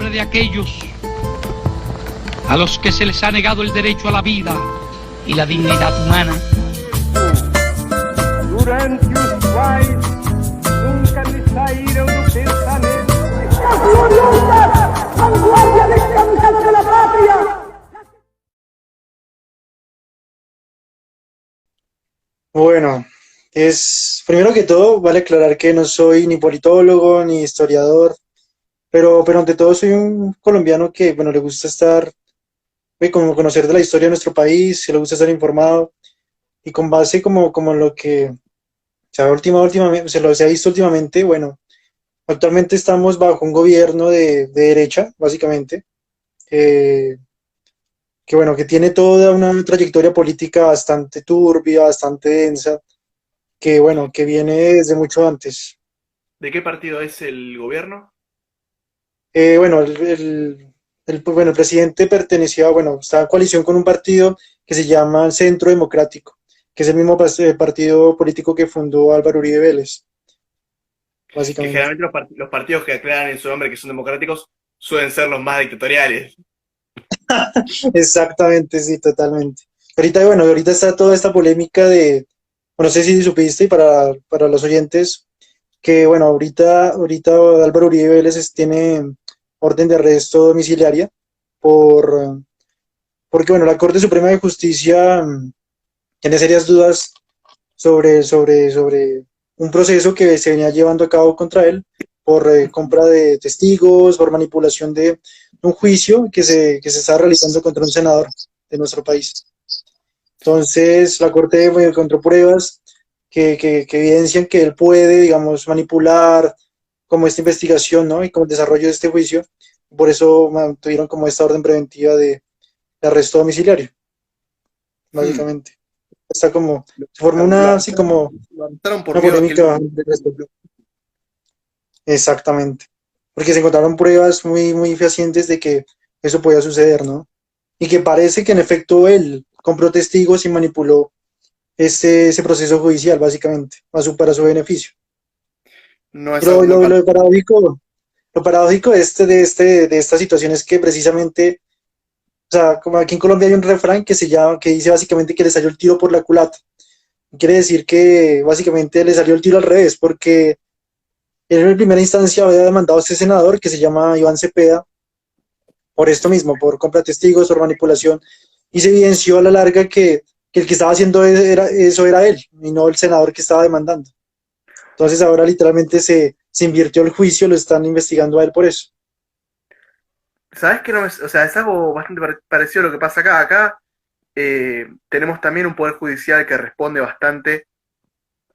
nombre de aquellos a los que se les ha negado el derecho a la vida y la dignidad humana. Durante os quais nunca me saíram do pensamento. ¡La gloriosa vanguardia descansada de la patria! Bueno, primero que todo, vale aclarar que no soy ni politólogo ni historiador, pero ante todo soy un colombiano que, bueno, le gusta estar, como conocer de la historia de nuestro país, que le gusta estar informado, y con base como en lo que últimamente, se ha visto últimamente, bueno, actualmente estamos bajo un gobierno de derecha, básicamente, que bueno, que tiene toda una trayectoria política bastante turbia, bastante densa, que bueno, que viene desde mucho antes. ¿De qué partido es el gobierno? Bueno, el presidente pertenecía, bueno, estaba en coalición con un partido que se llama el Centro Democrático, que es el mismo partido político que fundó Álvaro Uribe Vélez, Que básicamente. generalmente los partidos que aclaran en su nombre que son democráticos suelen ser los más dictatoriales. Exactamente, sí, totalmente. Ahorita está toda esta polémica de, bueno, no sé si supiste, y para los oyentes, que bueno, ahorita Álvaro Uribe Vélez tiene orden de arresto domiciliaria porque bueno, la Corte Suprema de Justicia tiene serias dudas sobre un proceso que se venía llevando a cabo contra él por compra de testigos, por manipulación de un juicio que se está realizando contra un senador de nuestro país. Entonces, la Corte encontró pruebas que evidencian que él puede, digamos, manipular como esta investigación, ¿no? Y como el desarrollo de este juicio. Por eso mantuvieron como esta orden preventiva de arresto domiciliario, básicamente. Está como, se formó una, así como, Lo arrestaron por una miedo a que polémica. él... Exactamente. Porque se encontraron pruebas muy, muy fehacientes de que eso podía suceder, ¿no? Y que parece que en efecto él compró testigos y manipuló ese proceso judicial, básicamente, para su beneficio. No es Lo, algo muy lo paradójico de esta situación es que precisamente, o sea, como aquí en Colombia hay un refrán que dice básicamente que le salió el tiro por la culata. Quiere decir que básicamente le salió el tiro al revés, porque él en primera instancia había demandado a este senador que se llama Iván Cepeda por esto mismo, por compra de testigos, por manipulación, y se evidenció a la larga que el que estaba haciendo eso era él, y no el senador que estaba demandando. Entonces ahora literalmente se invirtió el juicio, lo están investigando a él por eso. ¿Sabes qué? No es, o sea, es algo bastante parecido a lo que pasa acá. Acá tenemos también un poder judicial que responde bastante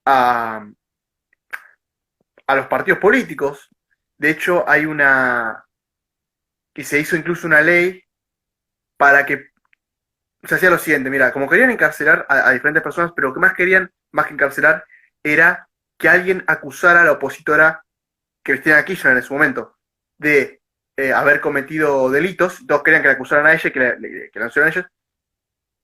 a los partidos políticos. De hecho, que se hizo incluso una ley para que se hacía lo siguiente, mira, como querían encarcelar a diferentes personas, pero lo que más querían, más que encarcelar, era que alguien acusara a la opositora Cristina Kirchner en su momento de haber cometido delitos. Todos querían que la acusaran a ella, que la acusaran a ella.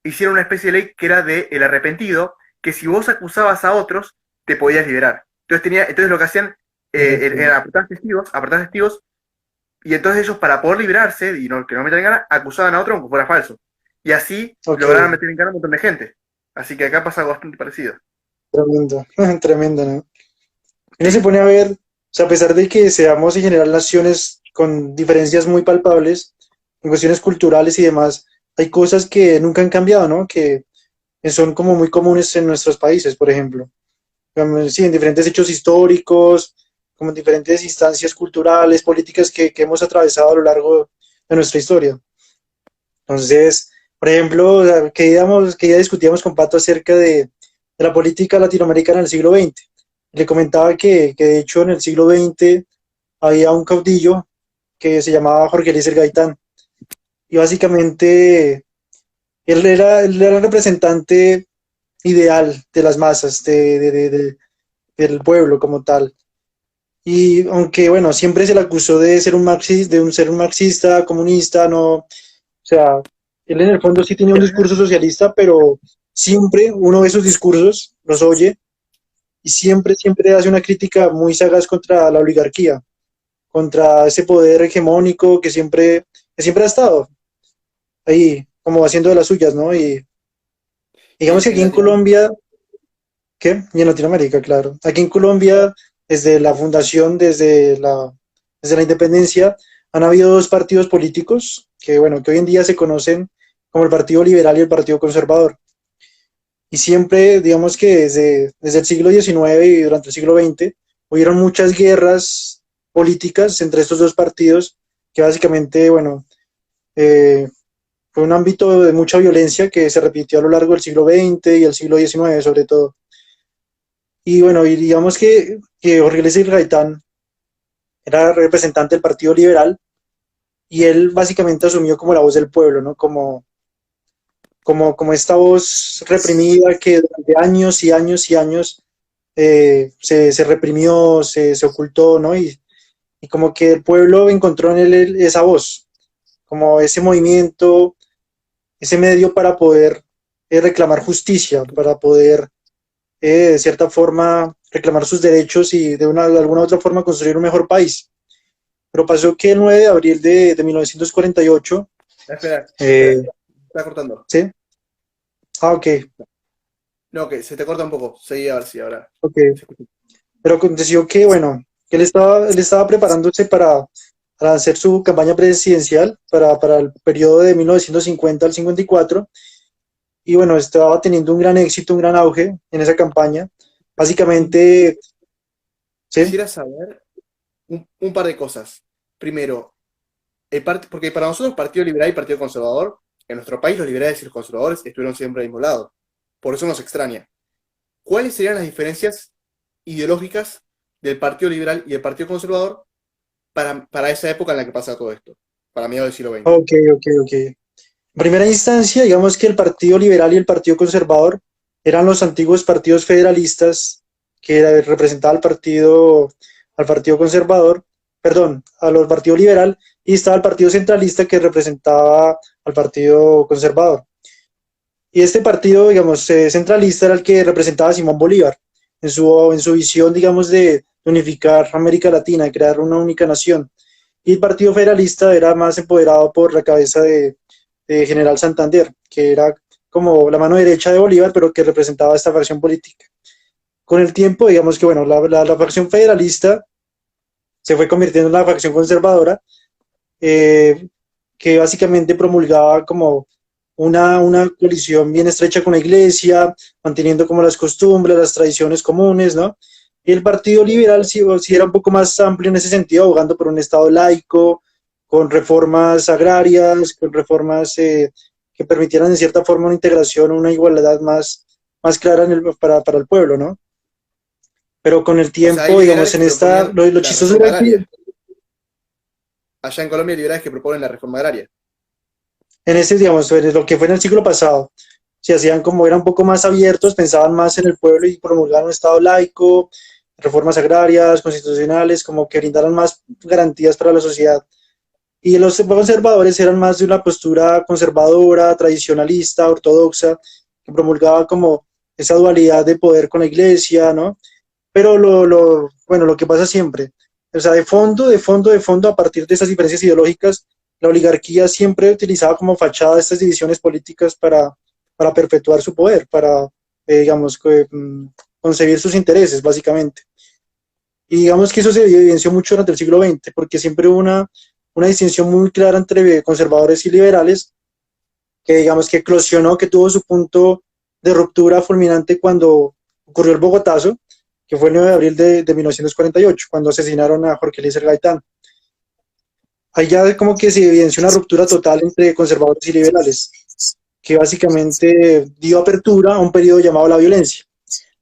Hicieron una especie de ley que era de el arrepentido, que si vos acusabas a otros, te podías liberar. Entonces lo que hacían era apretar testigos, y entonces ellos, para poder librarse y que no metan en gana, acusaban a otro aunque fuera falso. Y así lograron meter en gana a un montón de gente. Así que acá pasa algo bastante parecido. Tremendo, tremendo, ¿no? Y uno se pone a ver, o sea, a pesar de que seamos en general naciones con diferencias muy palpables, en cuestiones culturales y demás, hay cosas que nunca han cambiado, ¿no? Que son como muy comunes en nuestros países, por ejemplo. Sí, en diferentes hechos históricos, como en diferentes instancias culturales, políticas que hemos atravesado a lo largo de nuestra historia. Entonces, por ejemplo, que ya discutíamos con Pato acerca de la política latinoamericana en el siglo XX. Le comentaba que de hecho en el siglo XX había un caudillo que se llamaba Jorge Eliezer Gaitán. Y básicamente él era el representante ideal de las masas, del pueblo como tal. Y aunque, bueno, siempre se le acusó de ser un marxista, comunista, no, o sea, él en el fondo sí tenía un discurso socialista, pero siempre uno ve sus discursos, los oye, y siempre hace una crítica muy sagaz contra la oligarquía. contra ese poder hegemónico que siempre ha estado ahí, como haciendo de las suyas, ¿no? Y digamos que En aquí en Latinoamérica. Colombia, ¿qué? Y en Latinoamérica, claro. Aquí en Colombia, desde la fundación, desde la independencia, han habido dos partidos políticos que, bueno, que hoy en día se conocen como el Partido Liberal y el Partido Conservador. Y siempre, digamos que desde el siglo XIX y durante el siglo XX, hubieron muchas guerras políticas entre estos dos partidos, que básicamente, bueno, eh, fue un ámbito de mucha violencia que se repitió a lo largo del siglo XX y el siglo XIX sobre todo. Y bueno, y digamos que Jorge Eliezer Gaitán era representante del Partido Liberal y él básicamente asumió como la voz del pueblo, ¿no? Como esta voz reprimida que durante años y años y años se reprimió, se ocultó, ¿no? Y como que el pueblo encontró en él esa voz, como ese movimiento, ese medio para poder reclamar justicia, para poder de cierta forma reclamar sus derechos y de alguna otra forma construir un mejor país. Pero pasó que el 9 de abril de 1948, Espera, eh, está cortando. ¿sí? Ah, ok, No, que se te corta un poco. Seguí a ver si ahora ok. se escucha. Pero aconteció que, bueno, que él estaba preparándose para hacer su campaña presidencial para el periodo de 1950 al 54, y bueno, estaba teniendo un gran éxito, un gran auge en esa campaña. Básicamente, ¿sí? Quisiera saber un par de cosas. Primero, porque para nosotros Partido Liberal y Partido Conservador, en nuestro país los liberales y los conservadores estuvieron siempre al mismo lado. Por eso nos extraña. ¿Cuáles serían las diferencias ideológicas del Partido Liberal y del Partido Conservador para esa época en la que pasa todo esto? Para mediados del siglo XX. Ok, ok, ok. En primera instancia, digamos que el Partido Liberal y el Partido Conservador eran los antiguos partidos federalistas que representaban al partido conservador, perdón, al partido liberal, y estaba el partido centralista que representaba al partido conservador. Y este partido, digamos, centralista era el que representaba a Simón Bolívar en su visión, digamos, de unificar América Latina, de crear una única nación. Y el Partido Federalista era más empoderado por la cabeza de General Santander, que era como la mano derecha de Bolívar, pero que representaba esta facción política. Con el tiempo, digamos que, bueno, la facción federalista se fue convirtiendo en una facción conservadora, eh, que básicamente promulgaba como una coalición bien estrecha con la iglesia, manteniendo como las costumbres, las tradiciones comunes, ¿no? Y el Partido Liberal sí era un poco más amplio en ese sentido, abogando por un Estado laico, con reformas agrarias, con reformas que permitieran en cierta forma una integración, una igualdad más clara para el pueblo, ¿no? Pero con el O sea, hay tiempo, digamos, liberales que proponían lo la chistoso reforma era que agraria. Allá en Colombia hay liberales que proponen la reforma agraria. en ese, digamos, en lo que fue en el siglo pasado, se hacían como, eran un poco más abiertos, pensaban más en el pueblo y promulgaban un Estado laico, reformas agrarias, constitucionales, como que brindaran más garantías para la sociedad. Y los conservadores eran más de una postura conservadora, tradicionalista, ortodoxa, que promulgaba como esa dualidad de poder con la iglesia, ¿no? Pero bueno, lo que pasa siempre, o sea, de fondo, a partir de esas diferencias ideológicas, la oligarquía siempre utilizaba como fachada estas divisiones políticas para perpetuar su poder, para, digamos, concebir sus intereses, básicamente. Y digamos que eso se evidenció mucho durante el siglo XX, porque siempre hubo una distinción muy clara entre conservadores y liberales, que digamos que eclosionó, que tuvo su punto de ruptura fulminante cuando ocurrió el Bogotazo, que fue el 9 de abril de 1948, cuando asesinaron a Jorge Eliezer Gaitán. Ahí ya como que se evidenció una ruptura total entre conservadores y liberales, que básicamente dio apertura a un periodo llamado la violencia.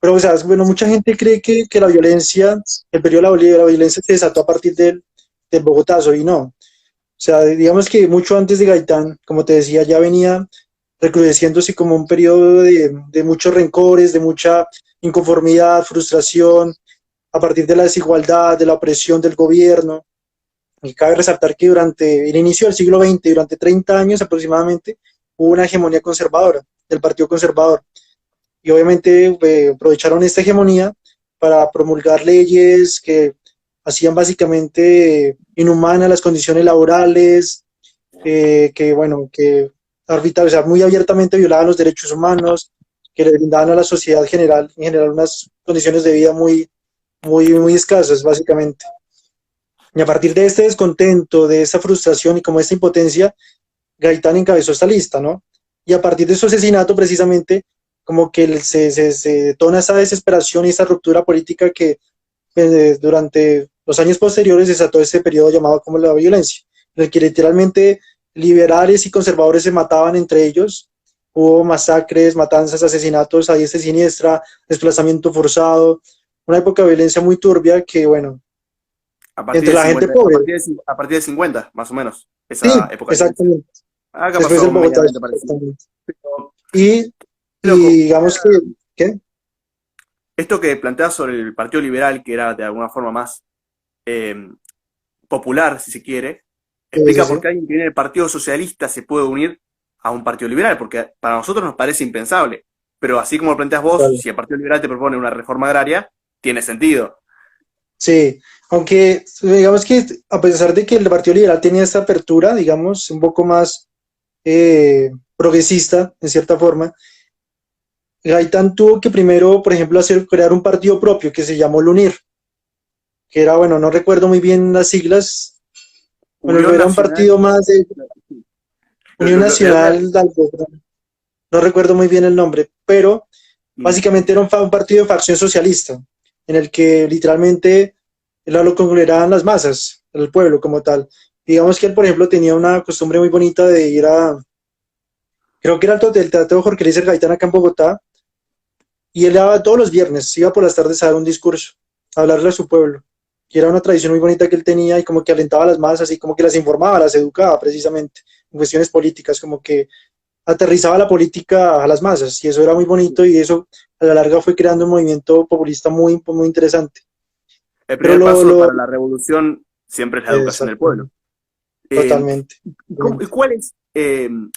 Pero, o sea, bueno, mucha gente cree que la violencia, el periodo de la violencia se desató a partir del Bogotazo, y no. O sea, digamos que mucho antes de Gaitán, como te decía, ya venía recrudeciéndose como un periodo de muchos rencores, de mucha inconformidad, frustración, a partir de la desigualdad, de la opresión del gobierno. Y cabe resaltar que durante el inicio del siglo XX, durante 30 años aproximadamente, hubo una hegemonía conservadora, del Partido Conservador. Y obviamente aprovecharon esta hegemonía para promulgar leyes que hacían básicamente inhumanas las condiciones laborales, que o sea, muy abiertamente violaban los derechos humanos, que le brindaban a la sociedad en general unas condiciones de vida muy escasas, básicamente. Y a partir de este descontento, de esta frustración y como esta impotencia, Gaitán encabezó esta lista, ¿no? Y a partir de su asesinato, precisamente, como que se detona esa desesperación y esa ruptura política que durante los años posteriores desató este periodo llamado como la violencia, en el que literalmente liberales y conservadores se mataban entre ellos. Hubo masacres, matanzas, asesinatos a diestra y siniestra, desplazamiento forzado, una época de violencia muy turbia que, bueno, A partir entre de la gente 50, pobre. a partir de 50, más o menos, Sí, esa época. exactamente. Acá Después pasó del Bogotá. medianamente parecido. Exactamente. Pero, Y loco, digamos que, ¿qué? esto que planteas sobre el Partido Liberal, que era de alguna forma más eh, popular, si se quiere, explica Sí. por qué alguien que viene del Partido Socialista se puede unir a un Partido Liberal, porque para nosotros nos parece impensable. Pero así como lo planteas vos, Claro. si el Partido Liberal te propone una reforma agraria, tiene sentido. Sí, aunque digamos que a pesar de que el Partido Liberal tenía esta apertura, digamos, un poco más progresista, en cierta forma, Gaitán tuvo que primero, por ejemplo, crear un partido propio que se llamó el UNIR, que era, bueno, no recuerdo muy bien las siglas, bueno, Unión era un Nacional. partido más de Unión Nacional, algo, no recuerdo muy bien el nombre, pero básicamente era un partido de facción socialista, en el que literalmente lo conglomeraban las masas, el pueblo como tal. Digamos que él, por ejemplo, tenía una costumbre muy bonita de ir creo que era el Teatro Jorge Eliezer Gaitán acá en Bogotá, y él daba todos los viernes, iba por las tardes a dar un discurso, a hablarle a su pueblo, y era una tradición muy bonita que él tenía, y como que alentaba a las masas, y como que las informaba, las educaba precisamente, en cuestiones políticas, como que aterrizaba la política a las masas, y eso era muy bonito, y eso a la larga fue creando un movimiento populista muy interesante. El Pero primer paso para la revolución siempre es la educación del pueblo. Totalmente.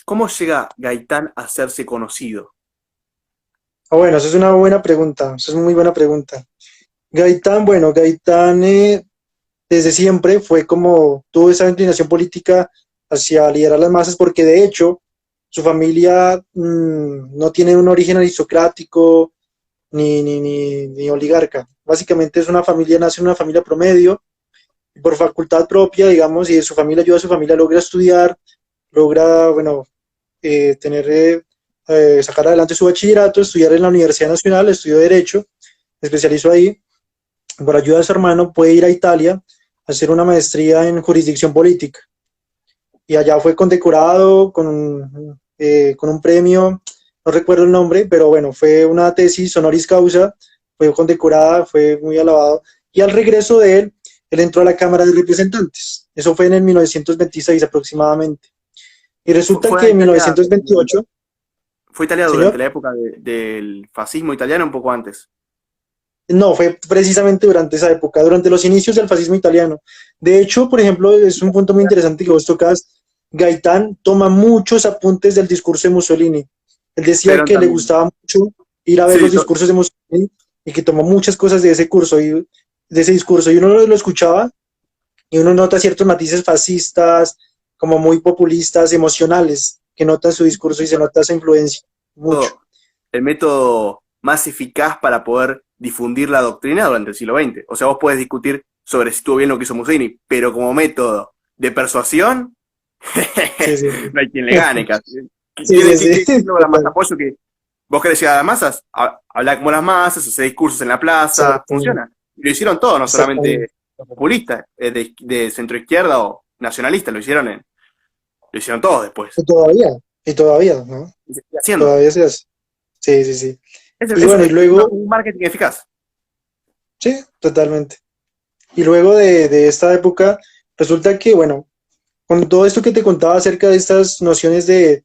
¿Cómo llega Gaitán a hacerse conocido? Bueno, eso es una buena pregunta, eso es muy buena pregunta. Gaitán, desde siempre fue como, tuvo esa inclinación política hacia liderar las masas, porque de hecho su familia no tiene un origen aristocrático ni oligarca. Básicamente es una familia, nace en una familia promedio, por facultad propia, digamos, y de su familia ayuda a su familia, logra estudiar, logra, bueno, sacar adelante su bachillerato, estudiar en la Universidad Nacional, estudió Derecho, se especializó ahí. Por ayuda de su hermano puede ir a Italia a hacer una maestría en jurisdicción política. Y allá fue condecorado con un premio, no recuerdo el nombre, pero bueno, fue una tesis honoris causa, fue condecorada, fue muy alabado. Y al regreso de él entró a la Cámara de Representantes. Eso fue en el 1926 aproximadamente. Y resulta que en 1928... ¿Fue Italia durante la época del fascismo italiano, un poco antes? No, fue precisamente durante esa época, durante los inicios del fascismo italiano. De hecho, por ejemplo, es un punto muy interesante que vos tocas. Gaitán toma muchos apuntes del discurso de Mussolini. Él decía que le gustaba mucho ir a ver los discursos de Mussolini y que tomó muchas cosas de ese discurso, y uno lo escuchaba y uno nota ciertos matices fascistas, como muy populistas, emocionales, que nota en su discurso y se nota esa influencia mucho. El método más eficaz para poder difundir la doctrina durante el siglo XX. O sea, vos podés discutir sobre si estuvo bien lo que hizo Mussolini, pero como método de persuasión, Sí. No hay quien le gane casi. Sí. Más apoyo que vos querés llegar a las masas, hablar como las masas, hacer discursos en la plaza, funciona. Y lo hicieron todos, no solamente los populistas, de centro izquierda o nacionalistas, lo hicieron todos después. Y todavía, ¿no? Y se sigue haciendo. Todavía se hace. Sí. Y luego un marketing eficaz. Sí, totalmente. Y luego de esta época, resulta que, bueno, con todo esto que te contaba acerca de estas nociones de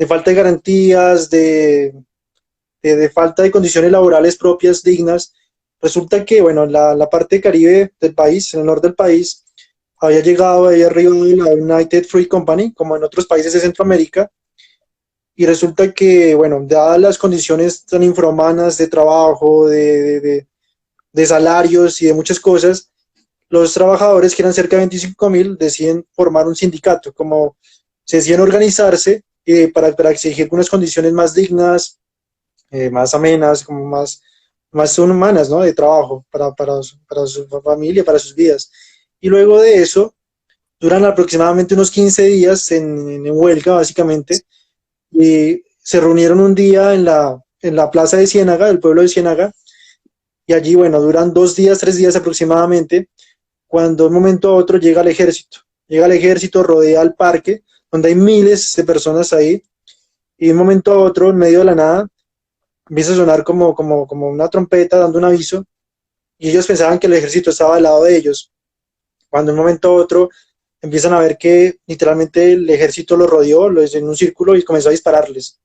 falta de garantías, de falta de condiciones laborales propias, dignas, resulta que, bueno, la parte caribe del país, en el norte del país, había llegado ahí arriba de la United Fruit Company, como en otros países de Centroamérica, y resulta que, bueno, dadas las condiciones tan infrahumanas de trabajo, de salarios y de muchas cosas, los trabajadores, que eran cerca de 25.000, deciden formar un sindicato, como se deciden organizarse para exigir unas condiciones más dignas, más amenas, como más humanas, ¿no? De trabajo para su familia, para sus vidas. Y luego de eso, duran aproximadamente unos 15 días en huelga, básicamente, y se reunieron un día en la plaza de Ciénaga, del pueblo de Ciénaga, y allí, bueno, duran 2 días, 3 días aproximadamente, cuando de un momento a otro llega el ejército, rodea el parque, donde hay miles de personas ahí, y de un momento a otro, en medio de la nada, empieza a sonar como una trompeta dando un aviso, y ellos pensaban que el ejército estaba al lado de ellos, cuando de un momento a otro empiezan a ver que literalmente el ejército los rodeó, los en un círculo, y comenzó a dispararles,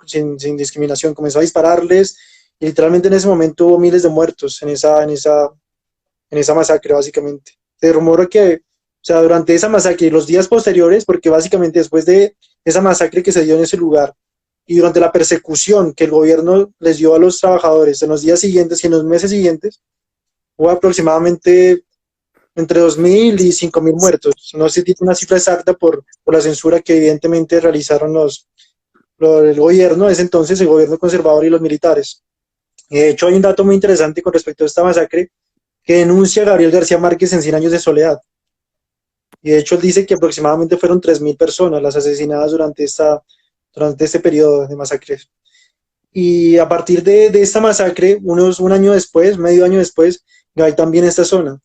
sin discriminación, comenzó a dispararles, y literalmente en ese momento hubo miles de muertos en esa masacre, básicamente. Se rumora que, o sea, durante esa masacre y los días posteriores, porque básicamente después de esa masacre que se dio en ese lugar, y durante la persecución que el gobierno les dio a los trabajadores en los días siguientes y en los meses siguientes, hubo aproximadamente entre 2.000 y 5.000 muertos. No sé si tiene una cifra exacta por la censura que evidentemente realizaron el gobierno, ese entonces el gobierno conservador y los militares. Y de hecho hay un dato muy interesante con respecto a esta masacre que denuncia Gabriel García Márquez en 100 años de soledad. Y de hecho él dice que aproximadamente fueron 3.000 personas las asesinadas durante este periodo de masacres. Y a partir de esta masacre, un año después, medio año después, Gaitán viene a esta zona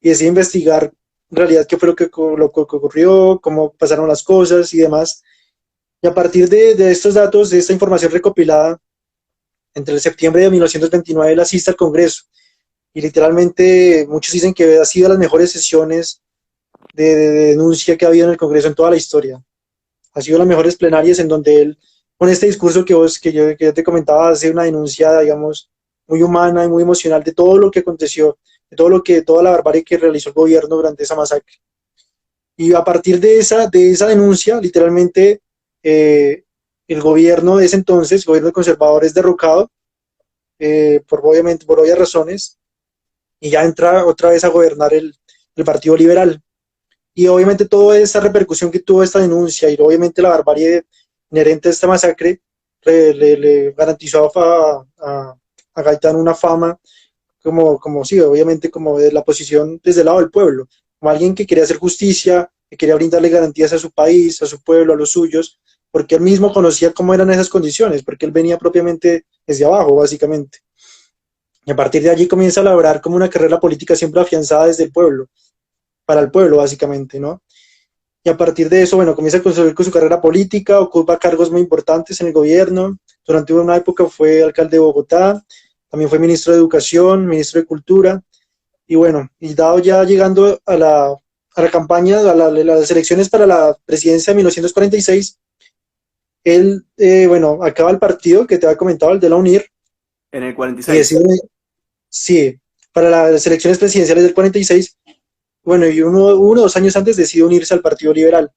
y decide investigar en realidad qué fue lo que ocurrió, cómo pasaron las cosas y demás. Y a partir de estos datos, de esta información recopilada, entre el septiembre de 1929 él asiste al Congreso. Y literalmente muchos dicen que ha sido de las mejores sesiones de denuncia que ha habido en el Congreso en toda la historia. Ha sido las mejores plenarias en donde él, con este discurso que yo te comentaba, hace una denuncia, digamos, muy humana y muy emocional de todo lo que aconteció, de toda la barbarie que realizó el gobierno durante esa masacre. Y a partir de esa denuncia, literalmente, el gobierno de ese entonces, el gobierno conservador, es derrocado, por obvias razones, y ya entra otra vez a gobernar el Partido Liberal. Y obviamente toda esa repercusión que tuvo esta denuncia y obviamente la barbarie inherente a esta masacre le garantizó a Gaitán una fama como sí, obviamente como de la posición desde el lado del pueblo, como alguien que quería hacer justicia, que quería brindarle garantías a su país, a su pueblo, a los suyos, porque él mismo conocía cómo eran esas condiciones, porque él venía propiamente desde abajo, básicamente. Y a partir de allí comienza a elaborar como una carrera política siempre afianzada desde el pueblo, para el pueblo, básicamente, ¿no? Y a partir de eso, bueno, comienza a construir con su carrera política, ocupa cargos muy importantes en el gobierno. Durante una época fue alcalde de Bogotá, también fue ministro de Educación, ministro de Cultura, y bueno, y dado ya llegando a la campaña, a las elecciones para la presidencia de 1946, él, bueno, acaba el partido que te había comentado, el de la UNIR. En el 46. Sí, para las elecciones presidenciales del 46, bueno, y uno o 2 años antes decide unirse al Partido Liberal.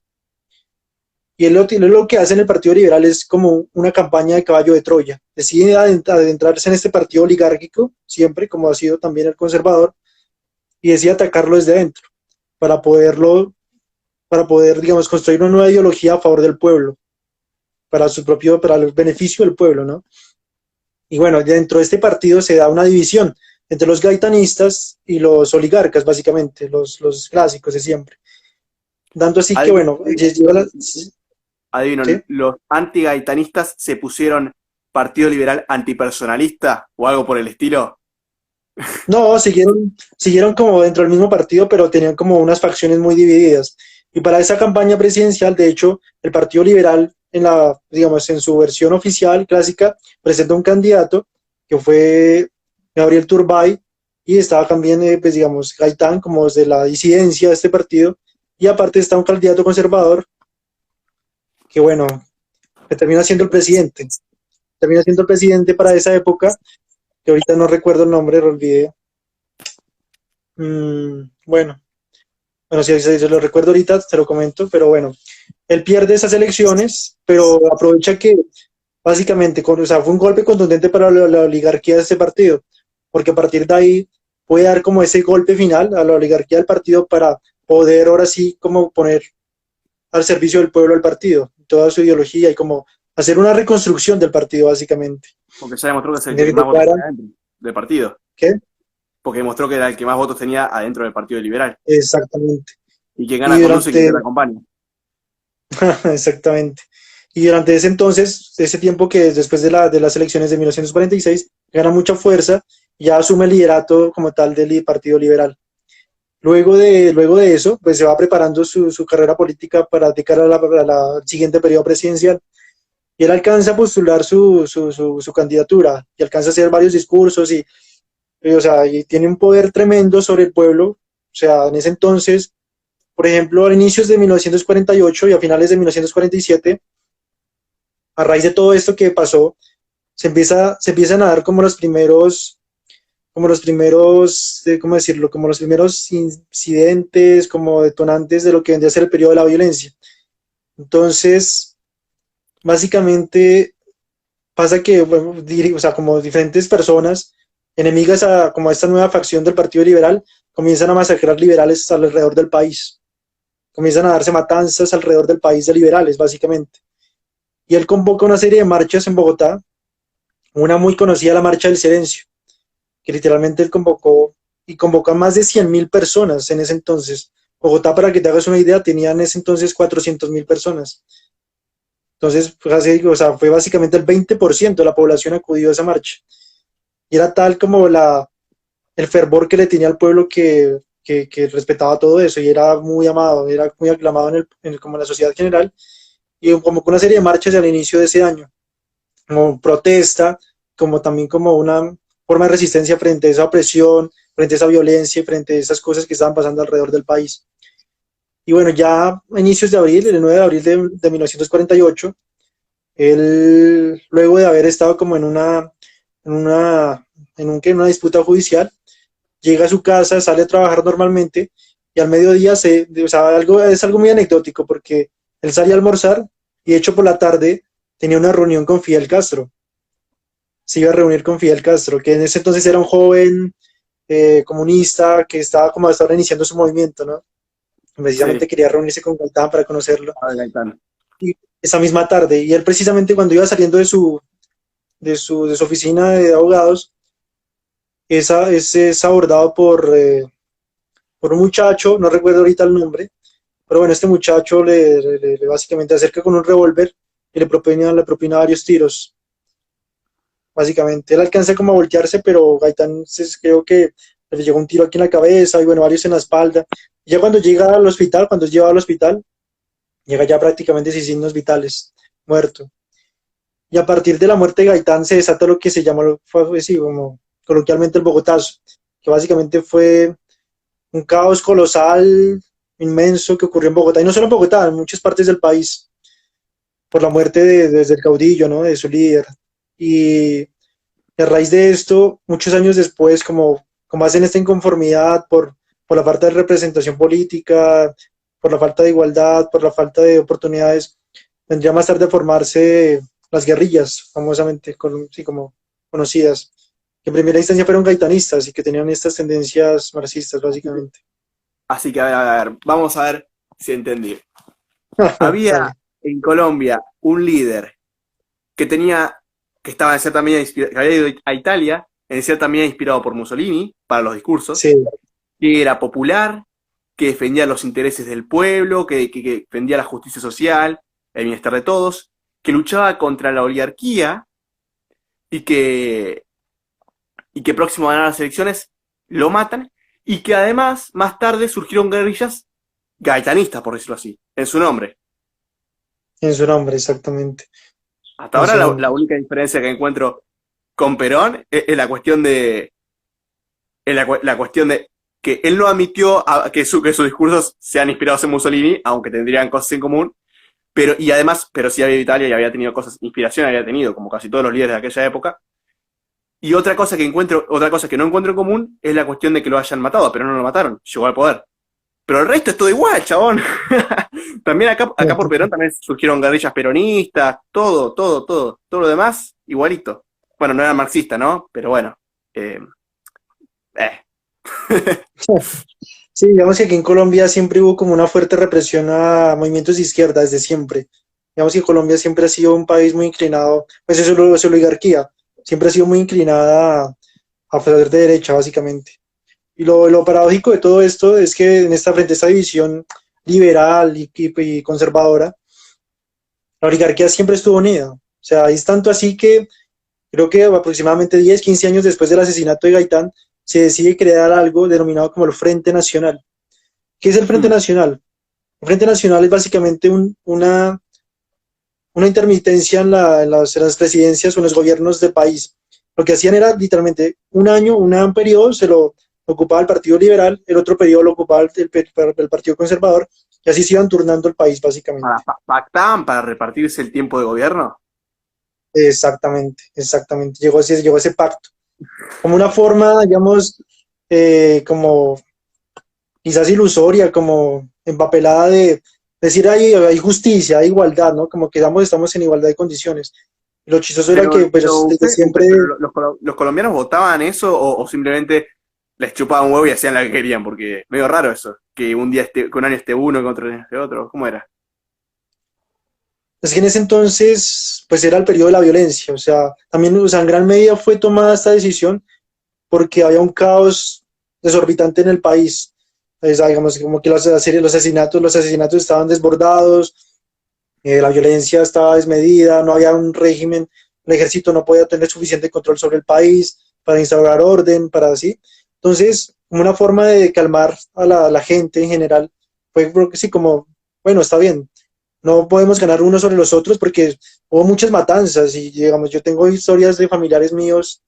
Y él lo que hace en el Partido Liberal es como una campaña de caballo de Troya. Decide adentrarse en este partido oligárquico, siempre, como ha sido también el conservador, y decide atacarlo desde dentro, para poder, digamos, construir una nueva ideología a favor del pueblo, para el beneficio del pueblo, ¿no? Y bueno, dentro de este partido se da una división entre los gaitanistas y los oligarcas, básicamente, los clásicos de siempre. Dando así que, bueno, adivino, ¿sí? ¿Los antigaitanistas se pusieron Partido Liberal antipersonalista o algo por el estilo? No, siguieron como dentro del mismo partido, pero tenían como unas facciones muy divididas. Y para esa campaña presidencial, de hecho, el Partido Liberal, en su versión oficial, clásica, presenta un candidato que fue Gabriel Turbay, y estaba también, pues digamos, Gaitán, como desde la disidencia de este partido, y aparte está un candidato conservador, que bueno, que termina siendo el presidente para esa época, que ahorita no recuerdo el nombre, lo olvidé. Bueno, si se lo recuerdo ahorita, te lo comento, pero bueno, él pierde esas elecciones, pero aprovecha que básicamente, fue un golpe contundente para la oligarquía de este partido, porque a partir de ahí puede dar como ese golpe final a la oligarquía del partido para poder ahora sí como poner al servicio del pueblo al partido, toda su ideología y como hacer una reconstrucción del partido básicamente. Porque ya demostró que es el que más votos tenía adentro del partido. ¿Qué? Porque demostró que era el que más votos tenía adentro del Partido Liberal. Exactamente. Y que gana con eso y que te acompaña. Exactamente. Y durante ese entonces, ese tiempo que después de las elecciones de 1946, gana mucha fuerza y ya asume el liderato como tal del Partido Liberal. Luego de eso, pues se va preparando su carrera política para de cara a la siguiente periodo presidencial. Y él alcanza a postular su candidatura y alcanza a hacer varios discursos o sea, y tiene un poder tremendo sobre el pueblo. O sea, en ese entonces, por ejemplo, a inicios de 1948 y a finales de 1947, a raíz de todo esto que pasó, se empiezan a dar como los primeros, ¿cómo decirlo? Como los primeros incidentes, como detonantes de lo que vendría a ser el periodo de la violencia. Entonces, básicamente pasa que, bueno, o sea, como diferentes personas enemigas como a esta nueva facción del Partido Liberal comienzan a masacrar liberales alrededor del país. Comienzan a darse matanzas alrededor del país de liberales, básicamente. Y él convoca una serie de marchas en Bogotá, una muy conocida, la Marcha del Silencio, que literalmente él convocó a más de 100.000 personas en ese entonces. Bogotá, para que te hagas una idea, tenía en ese entonces 400.000 personas. Entonces, pues así, o sea, fue básicamente el 20% de la población acudió a esa marcha. Y era tal como el fervor que le tenía al pueblo que respetaba todo eso y era muy amado, era muy aclamado como en la sociedad general. Y como con una serie de marchas al inicio de ese año, como protesta, como también como una forma de resistencia frente a esa opresión, frente a esa violencia y frente a esas cosas que estaban pasando alrededor del país. Y bueno, ya a inicios de abril, el 9 de abril de 1948, él, luego de haber estado como en una disputa judicial, llega a su casa, sale a trabajar normalmente y al mediodía o sea, es algo muy anecdótico porque él salía a almorzar y de hecho por la tarde tenía una reunión con Fidel Castro. Se iba a reunir con Fidel Castro, que en ese entonces era un joven comunista que estaba como hasta ahora iniciando su movimiento, ¿no? Precisamente quería reunirse con Gaitán para conocerlo. Y esa misma tarde, y él precisamente cuando iba saliendo de su oficina de abogados, es abordado por un muchacho, no recuerdo ahorita el nombre, pero bueno, este muchacho le básicamente acerca con un revólver y le propina varios tiros. Básicamente, él alcanza como a voltearse, pero Gaitán creo que le llegó un tiro aquí en la cabeza y bueno, varios en la espalda. Y ya cuando llega al hospital, cuando es llevado al hospital, llega ya prácticamente sin signos vitales, muerto. Y a partir de la muerte de Gaitán se desata lo que se llamó, fue así, como coloquialmente el Bogotazo, que básicamente fue un caos colosal, inmenso que ocurrió en Bogotá, y no solo en Bogotá, en muchas partes del país, por la muerte desde el caudillo, ¿no? De su líder. Y a raíz de esto, muchos años después, como hacen esta inconformidad por la falta de representación política, por la falta de igualdad, por la falta de oportunidades, vendría más tarde a formarse las guerrillas, famosamente, como conocidas, que en primera instancia fueron gaitanistas y que tenían estas tendencias marxistas, básicamente. Así que, a ver, vamos a ver si entendí. Había en Colombia un líder que estaba en cierta medida que había ido a Italia, en cierta medida inspirado por Mussolini para los discursos, sí, que era popular, que defendía los intereses del pueblo, que defendía la justicia social, el bienestar de todos, que luchaba contra la oligarquía y que próximo a ganar las elecciones lo matan, y que además más tarde surgieron guerrillas gaitanistas, por decirlo así, en su nombre. En su nombre, exactamente. Hasta ahora la única diferencia que encuentro con Perón es la cuestión de la cuestión de que él no admitió que sus discursos sean inspirados en Mussolini, aunque tendrían cosas en común, pero sí había Italia y había tenido inspiración había tenido, como casi todos los líderes de aquella época. Y otra cosa que no encuentro en común es la cuestión de que lo hayan matado, pero no lo mataron, llegó al poder. Pero el resto es todo igual, chabón. También acá por Perón también surgieron guerrillas peronistas, todo lo demás igualito. Bueno, no era marxista, ¿no? Pero bueno. Sí, digamos que aquí en Colombia siempre hubo como una fuerte represión a movimientos de izquierda desde siempre. Digamos que Colombia siempre ha sido un país muy inclinado, pues eso es oligarquía, siempre ha sido muy inclinada a favor de derecha, básicamente. Y lo paradójico de todo esto es que en frente a esta división liberal y conservadora, la oligarquía siempre estuvo unida. O sea, es tanto así que creo que aproximadamente 10, 15 años después del asesinato de Gaitán, se decide crear algo denominado como el Frente Nacional. ¿Qué es el Frente Nacional? El Frente Nacional es básicamente una intermitencia en las presidencias o en los gobiernos del país. Lo que hacían era literalmente un periodo se lo ocupaba el Partido Liberal, el otro periodo lo ocupaba el Partido Conservador, y así se iban turnando el país, básicamente. ¿Pactaban para repartirse el tiempo de gobierno? Exactamente. Llegó ese pacto. Como una forma, digamos, como quizás ilusoria, como empapelada de decir hay justicia, hay igualdad, ¿no? Como que estamos en igualdad de condiciones. Y lo chistoso era que pues, desde siempre... ¿Los colombianos votaban eso o simplemente les chupaban un huevo y hacían lo que querían? Porque medio raro eso, que un año esté uno y que otro año esté otro. ¿Cómo era? Es que en ese entonces, pues era el periodo de la violencia, o sea, también, o sea, en gran medida fue tomada esta decisión porque había un caos desorbitante en el país. O sea, digamos, como que los asesinatos estaban desbordados, la violencia estaba desmedida, no había un régimen, el ejército no podía tener suficiente control sobre el país para instaurar orden, para así. Entonces, como una forma de calmar a la gente en general, fue sí, como, bueno, está bien, no podemos ganar unos sobre los otros porque hubo muchas matanzas y digamos, yo tengo historias de familiares míos,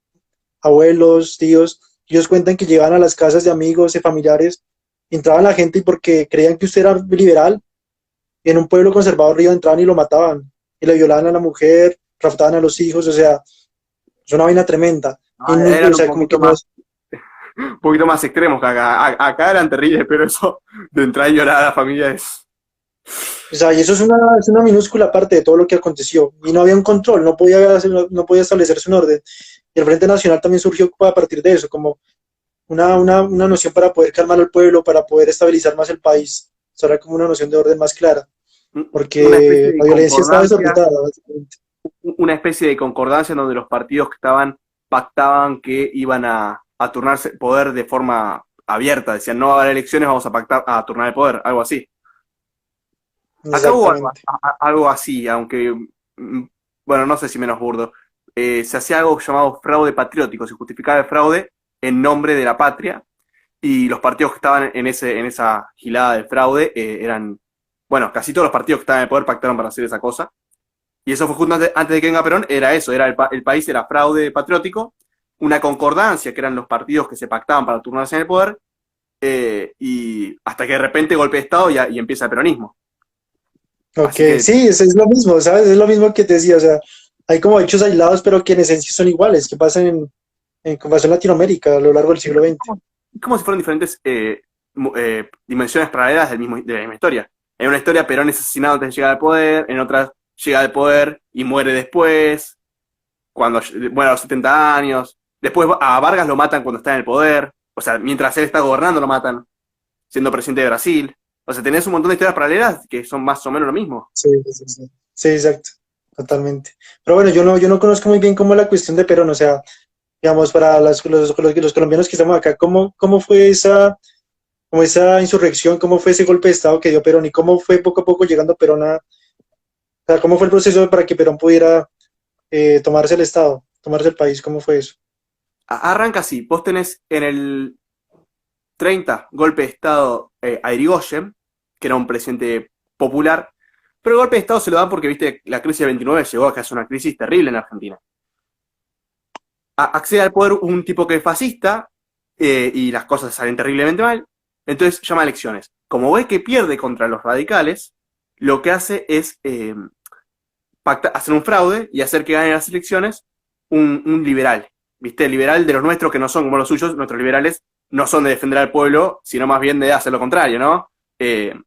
abuelos, tíos, ellos cuentan que llegaban a las casas de amigos, de familiares, entraban la gente y porque creían que usted era liberal, y en un pueblo conservador río entraban y lo mataban, y le violaban a la mujer, raptaban a los hijos, o sea, es una vaina tremenda. Eran o sea, un poquito más extremos que acá. Acá eran terribles, pero eso de entrar y llorar a la familia es... O sea, y eso es una minúscula parte de todo lo que aconteció. Y no había un control, no podía establecerse un orden. Y el Frente Nacional también surgió a partir de eso, como una noción para poder calmar al pueblo, para poder estabilizar más el país. Eso era como una noción de orden más clara, una especie porque de la violencia estaba concordancia, desorbitada, básicamente. una especie de concordancia en donde los partidos que estaban pactaban que iban a turnarse el poder de forma abierta. Decían, no va a haber elecciones, vamos a pactar a turnar el poder, algo así. Acá hubo algo así, aunque, bueno, no sé si menos burdo. Se hacía algo llamado fraude patriótico, se justificaba el fraude en nombre de la patria, y los partidos que estaban en esa gilada del fraude eran, bueno, casi todos los partidos que estaban en el poder pactaron para hacer esa cosa, y eso fue justo antes de que venga Perón, era eso, era el país era fraude patriótico, una concordancia que eran los partidos que se pactaban para turnarse en el poder, y hasta que de repente golpe de Estado y empieza el peronismo. Ok, sí, es lo mismo, ¿sabes? Es lo mismo que te decía, o sea, hay como hechos aislados, pero que en esencia son iguales, que pasan como pasó en Latinoamérica a lo largo del siglo XX. Como si fueran diferentes dimensiones paralelas de la misma historia. En una historia Perón es asesinado antes de llegar al poder, en otra llega al poder y muere después, cuando muere a los 70 años. Después a Vargas lo matan cuando está en el poder, o sea, mientras él está gobernando lo matan, siendo presidente de Brasil. O sea, tenés un montón de historias paralelas que son más o menos lo mismo. Sí, exacto, totalmente. Pero bueno, yo no conozco muy bien cómo es la cuestión de Perón, o sea, digamos, para los colombianos que estamos acá, ¿cómo fue como esa insurrección, cómo fue ese golpe de Estado que dio Perón y cómo fue poco a poco llegando Perón o sea, cómo fue el proceso para que Perón pudiera tomarse el Estado, tomarse el país, cómo fue eso? Arranca así, vos tenés en el 30 golpe de Estado a Irigoyen, que era un presidente popular, pero el golpe de Estado se lo dan porque, viste, la crisis del 29 llegó a que es una crisis terrible en Argentina. Accede al poder un tipo que es fascista y las cosas salen terriblemente mal, entonces llama a elecciones. Como ve que pierde contra los radicales, lo que hace es hacer un fraude y hacer que gane las elecciones un liberal. ¿Viste? El liberal de los nuestros que no son como los suyos, nuestros liberales no son de defender al pueblo, sino más bien de hacer lo contrario, ¿no? ¿Qué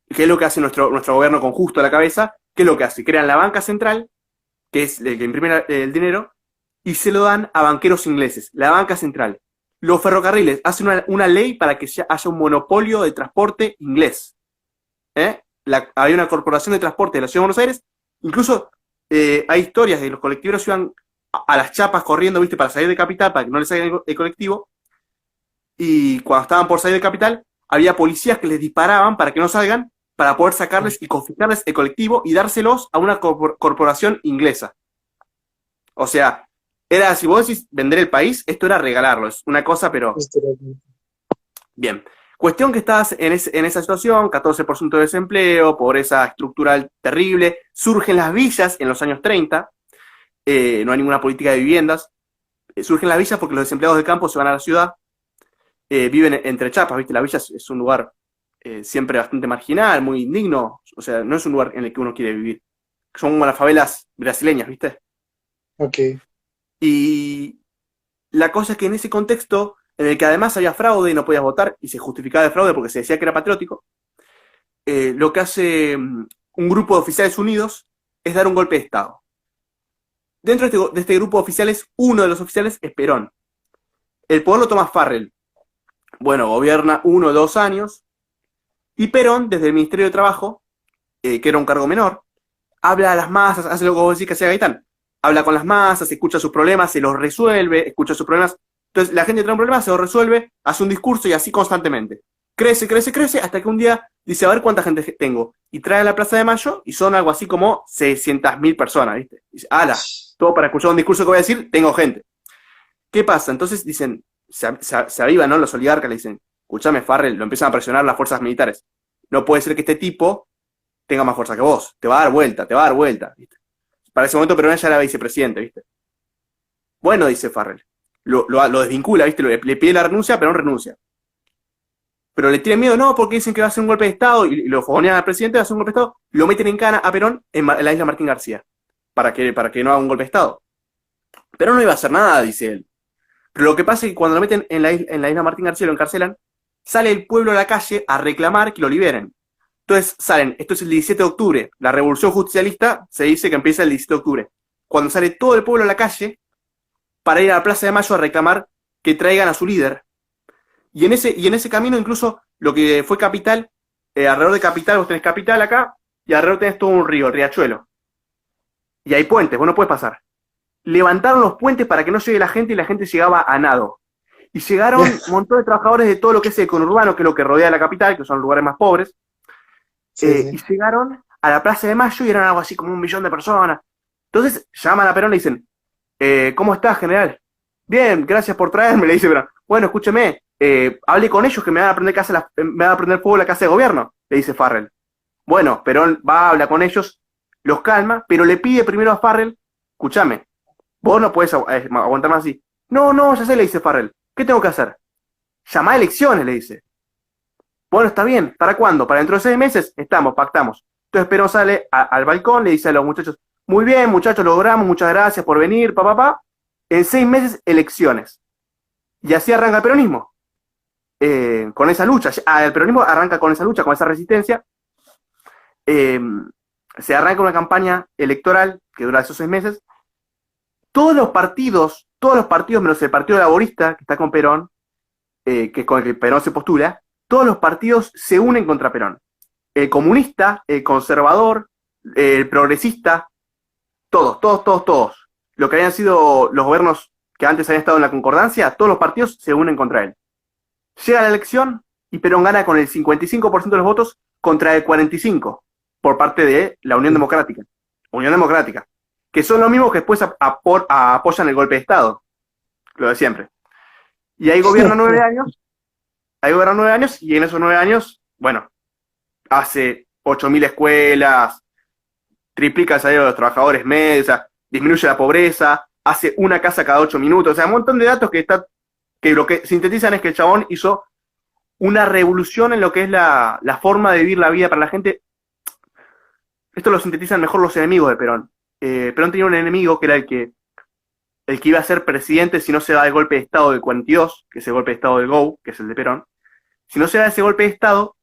es lo que hace nuestro gobierno con Justo a la cabeza? ¿Qué es lo que hace? Crean la banca central, que es el que imprime el dinero, y se lo dan a banqueros ingleses, la banca central. los ferrocarriles hacen una ley para que haya un monopolio de transporte inglés. Hay una corporación de transporte de la Ciudad de Buenos Aires, incluso hay historias de los colectiveros que iban a las chapas corriendo, ¿viste? Para salir de Capital, para que no les salga el colectivo, y cuando estaban por salir de Capital, había policías que les disparaban para que no salgan, para poder sacarles y confiscarles el colectivo y dárselos a una corporación inglesa. O sea, era, si vos decís vender el país, esto era regalarlo, es una cosa, pero... Bien. Cuestión que estás en esa situación, 14% de desempleo, pobreza estructural terrible, surgen las villas en los años 30, no hay ninguna política de viviendas, surgen las villas porque los desempleados del campo se van a la ciudad, viven entre chapas, ¿viste? La villa es un lugar siempre bastante marginal, muy indigno, o sea, no es un lugar en el que uno quiere vivir. Son como las favelas brasileñas, ¿viste? Ok. Y la cosa es que en ese contexto, en el que además había fraude y no podías votar, y se justificaba el fraude porque se decía que era patriótico, lo que hace un grupo de oficiales unidos es dar un golpe de Estado. Dentro de este grupo de oficiales, uno de los oficiales es Perón. El poder lo toma Farrell. Bueno, gobierna 1 o 2 años, y Perón, desde el Ministerio de Trabajo, que era un cargo menor, habla a las masas, hace lo que vos decís que hacía Gaitán. Habla con las masas, escucha sus problemas, se los resuelve, escucha sus problemas. Entonces la gente trae un problema, se lo resuelve, hace un discurso y así constantemente. Crece, crece, crece, hasta que un día dice, a ver cuánta gente tengo. Y trae a la Plaza de Mayo y son algo así como 600.000 personas, ¿viste? Dice, ala, todo para escuchar un discurso que voy a decir, tengo gente. ¿Qué pasa? Entonces dicen, se avivan, ¿no? Los oligarcas le dicen, escúchame, Farrell, lo empiezan a presionar las fuerzas militares. No puede ser que este tipo tenga más fuerza que vos, te va a dar vuelta, ¿viste? Para ese momento Perón ya era vicepresidente, ¿viste? Bueno, dice Farrell, lo desvincula, ¿viste? Le pide la renuncia, Perón renuncia. Pero le tienen miedo, no, porque dicen que va a hacer un golpe de Estado, y lo fogonean al presidente, va a hacer un golpe de Estado, lo meten en cana a Perón en la isla Martín García, para que no haga un golpe de Estado. Perón no iba a hacer nada, dice él. Pero lo que pasa es que cuando lo meten en la isla Martín García, lo encarcelan, sale el pueblo a la calle a reclamar que lo liberen. Entonces salen, esto es el 17 de octubre, la revolución justicialista se dice que empieza el 17 de octubre, cuando sale todo el pueblo a la calle para ir a la Plaza de Mayo a reclamar que traigan a su líder. Y en ese camino incluso lo que fue Capital, alrededor de Capital, vos tenés Capital acá, y alrededor tenés todo un río, el Riachuelo. Y hay puentes, vos no puedes pasar. Levantaron los puentes para que no llegue la gente y la gente llegaba a nado. Y llegaron un montón de trabajadores de todo lo que es el conurbano, que es lo que rodea la capital, que son los lugares más pobres. Sí. Y llegaron a la Plaza de Mayo y eran algo así como 1 millón de personas. Entonces llaman a Perón y le dicen, ¿cómo estás, general? Bien, gracias por traerme, le dice Perón. Bueno, escúcheme, hable con ellos que me van a prender fuego la casa de gobierno, le dice Farrell. Bueno, Perón va, habla con ellos, los calma, pero le pide primero a Farrell, escúchame, vos no podés aguantar más así. No, ya sé, le dice Farrell. ¿Qué tengo que hacer? Llamá a elecciones, le dice. Bueno, está bien. ¿Para cuándo? Para dentro de 6 meses. Estamos, pactamos. Entonces Perón sale al balcón, le dice a los muchachos, muy bien, muchachos, logramos, muchas gracias por venir, En 6 meses, elecciones. Y así arranca el peronismo. Con esa lucha. El peronismo arranca con esa lucha, con esa resistencia. Se arranca una campaña electoral que dura esos 6 meses. Todos los partidos menos el Partido Laborista, que está con Perón, que es con el que Perón se postula, todos los partidos se unen contra Perón. El comunista, el conservador, el progresista, todos. Lo que habían sido los gobiernos que antes habían estado en la concordancia, todos los partidos se unen contra él. Llega la elección y Perón gana con el 55% de los votos contra el 45% por parte de la Unión Democrática. Que son los mismos que después apoyan el golpe de Estado. Lo de siempre. Y ahí gobierna 9 años. Y en esos 9 años, bueno, hace 8.000 escuelas, triplica el salario de los trabajadores medios, o sea, disminuye la pobreza, hace una casa cada 8 minutos, o sea, un montón de datos que lo que sintetizan es que el chabón hizo una revolución en lo que es la forma de vivir la vida para la gente. Esto lo sintetizan mejor los enemigos de Perón. Perón tenía un enemigo que era el que iba a ser presidente si no se da el golpe de Estado del 42, que es el golpe de Estado del GO, que es el de Perón. Si no se da ese golpe de Estado,